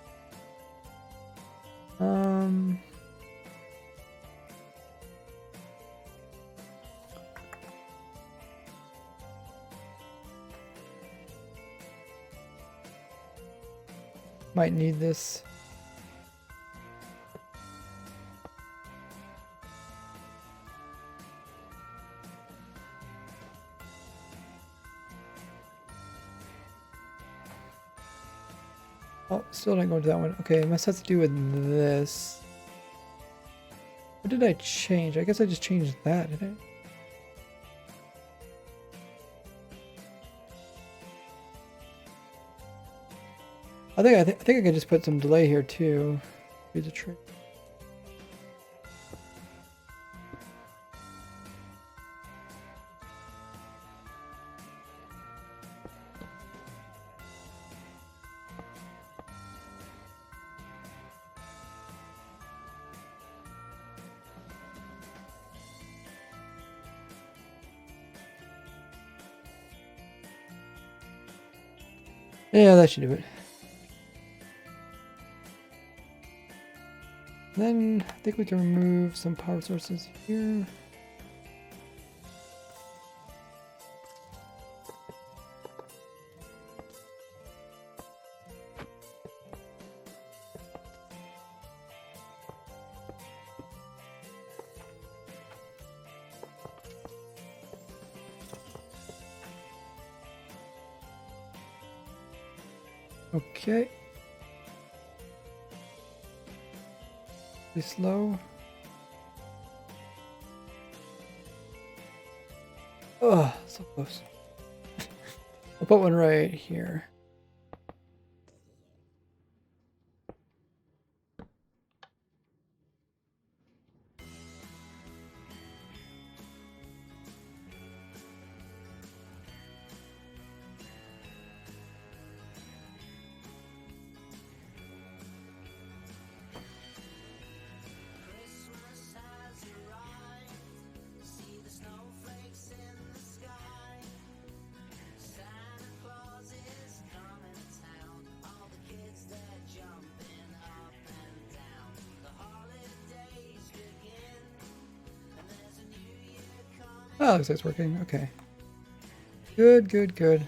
Might need this. Oh, still didn't go to that one. Okay, it must have to do with this. What did I change? I guess I just changed that, did I? I think I could just put some delay here too. Do the trick. Yeah, that should do it. Then I think we can remove some power sources here. Okay. Be slow. Oh, so close. I'll put one right here. Oh, looks like it's working. Okay. Good, good, good.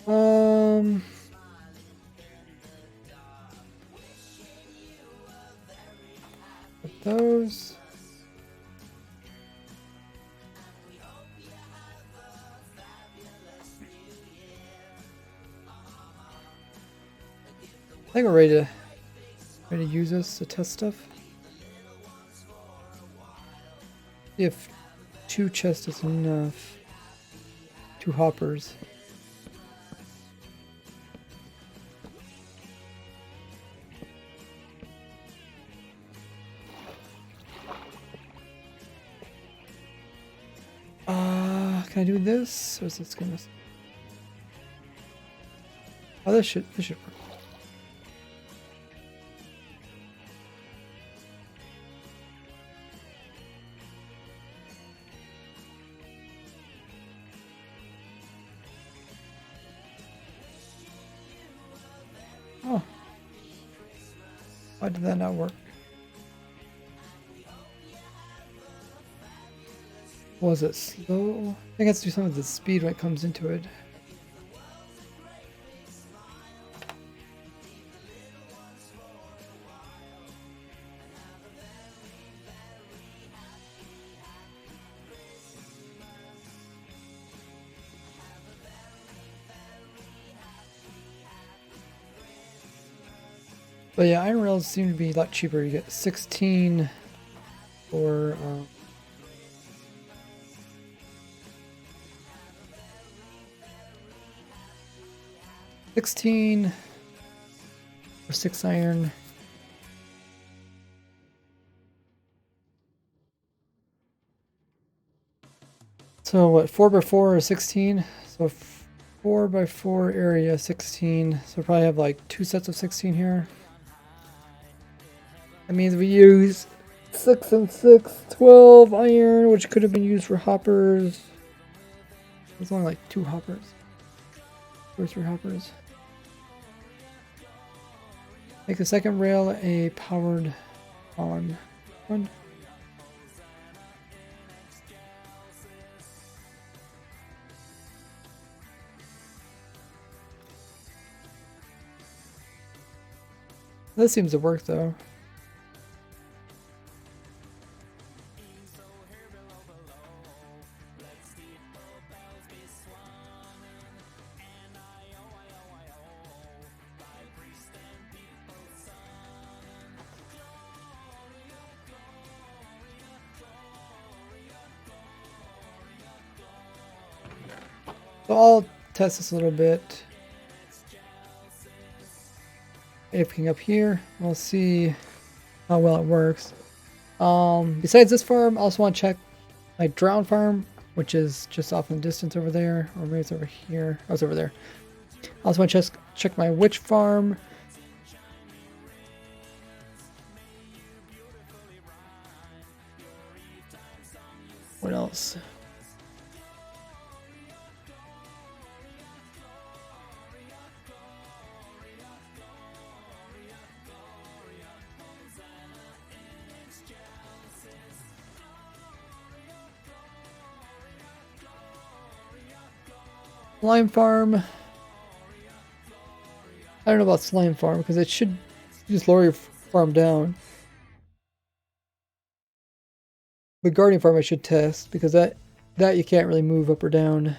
Put those. think we're ready to use this to test stuff. See if 2 chests is enough. 2 hoppers. Can I do this? Or is this gonna... Oh, this should work. Oh. Why did that not work? Was it slow? I think it has to do something with the speed when it comes into it. But yeah, iron rails seem to be a lot cheaper. You get 16 for 16 for 6 iron. So what, 4x4 is 16? So 4x4 area 16. So we'll probably have like 2 sets of 16 here. That means we use 6 and 6, 12 iron, which could have been used for hoppers. It's only like 2 hoppers. 2 or 3 hoppers. Make the second rail a powered on one. This seems to work though. So I'll test this a little bit. Everything up here, we'll see how well it works. Besides this farm, I also want to check my drown farm, which is just off in the distance over there, or maybe it's over here. Oh, it's over there. I also want to check my witch farm. What else? Slime farm. I don't know about slime farm because it should just lower your farm down. But guardian farm I should test because that you can't really move up or down.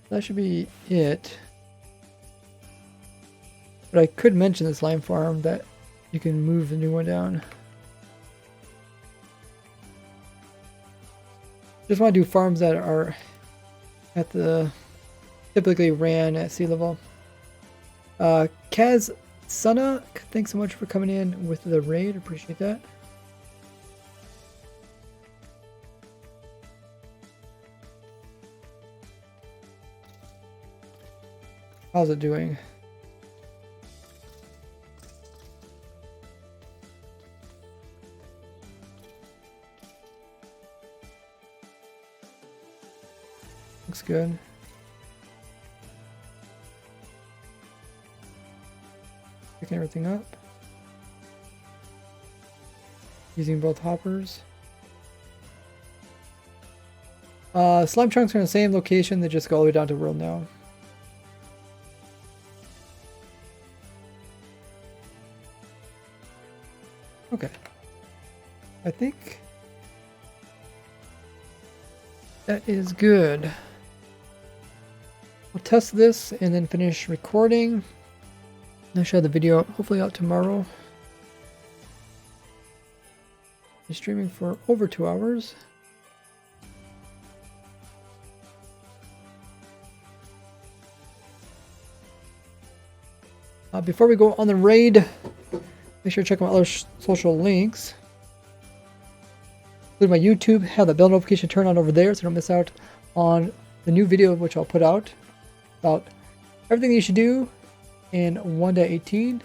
That should be it. But I could mention this slime farm that you can move the new one down. Just want to do farms that are at the typically ran at sea level. Kaz Sana, thanks so much for coming in with the raid. Appreciate that. How's it doing? Looks good. Picking everything up. Using both hoppers. Slime chunks are in the same location, they just go all the way down to world now. Okay. I think that is good. We'll test this and then finish recording. I'll show the video hopefully out tomorrow. I'm streaming for over 2 hours. Before we go on the raid, make sure to check out my other social links. Include my YouTube, have the bell notification turned on over there so you don't miss out on the new video which I'll put out about everything you should do in 1.18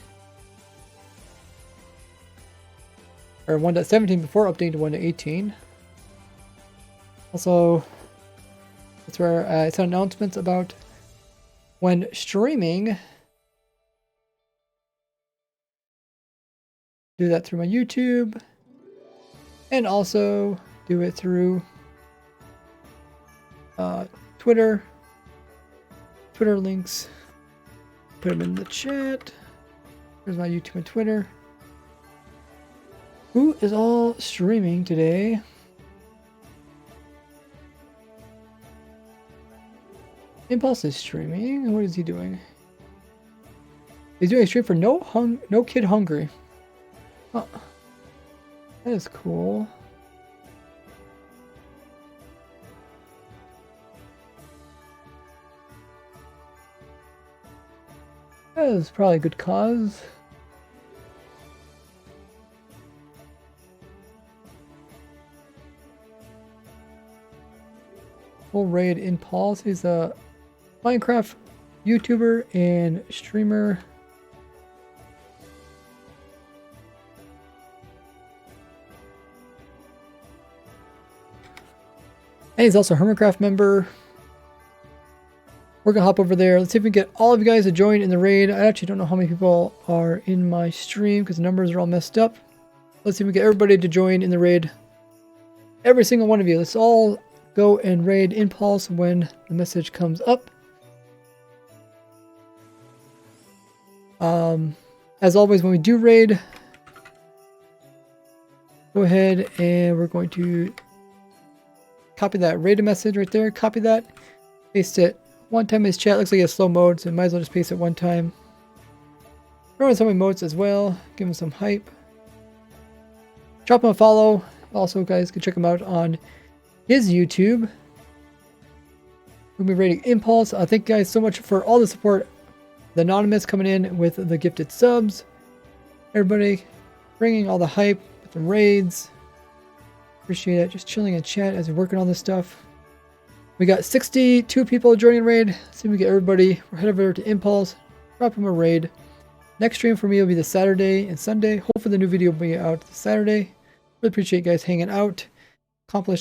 or 1.17 before updating to 1.18. Also, that's where I send announcements about when streaming. Do that through my YouTube, and also do it through Twitter links. Put them in the chat. There's my YouTube and Twitter. Who is all streaming today? Impulse is streaming. What is he doing? He's doing a stream for No Kid Hungry. Oh, that is cool. That is probably a good cause. Full raid Impulse. He's a Minecraft YouTuber and streamer. And he's also a Hermitcraft member. We're gonna hop over there. Let's see if we can get all of you guys to join in the raid. I actually don't know how many people are in my stream because the numbers are all messed up. Let's see if we can get everybody to join in the raid. Every single one of you. Let's all go and raid Impulse when the message comes up. As always, when we do raid, go ahead and we're going to copy that raid message right there. Copy that. Paste it one time in his chat. Looks like he has slow mode, so might as well just paste it one time. Throw in some emotes as well. Give him some hype. Drop him a follow. Also, guys can check him out on his YouTube. We'll be rating Impulse. Thank you guys so much for all the support. The Anonymous coming in with the gifted subs. Everybody bringing all the hype with the raids. Appreciate it. Just chilling in chat as we're working on this stuff. We got 62 people joining raid. Let's see if we get everybody. We'll head over to Impulse. Drop them a raid. Next stream for me will be this Saturday and Sunday. Hopefully the new video will be out this Saturday. Really appreciate you guys hanging out. Accomplished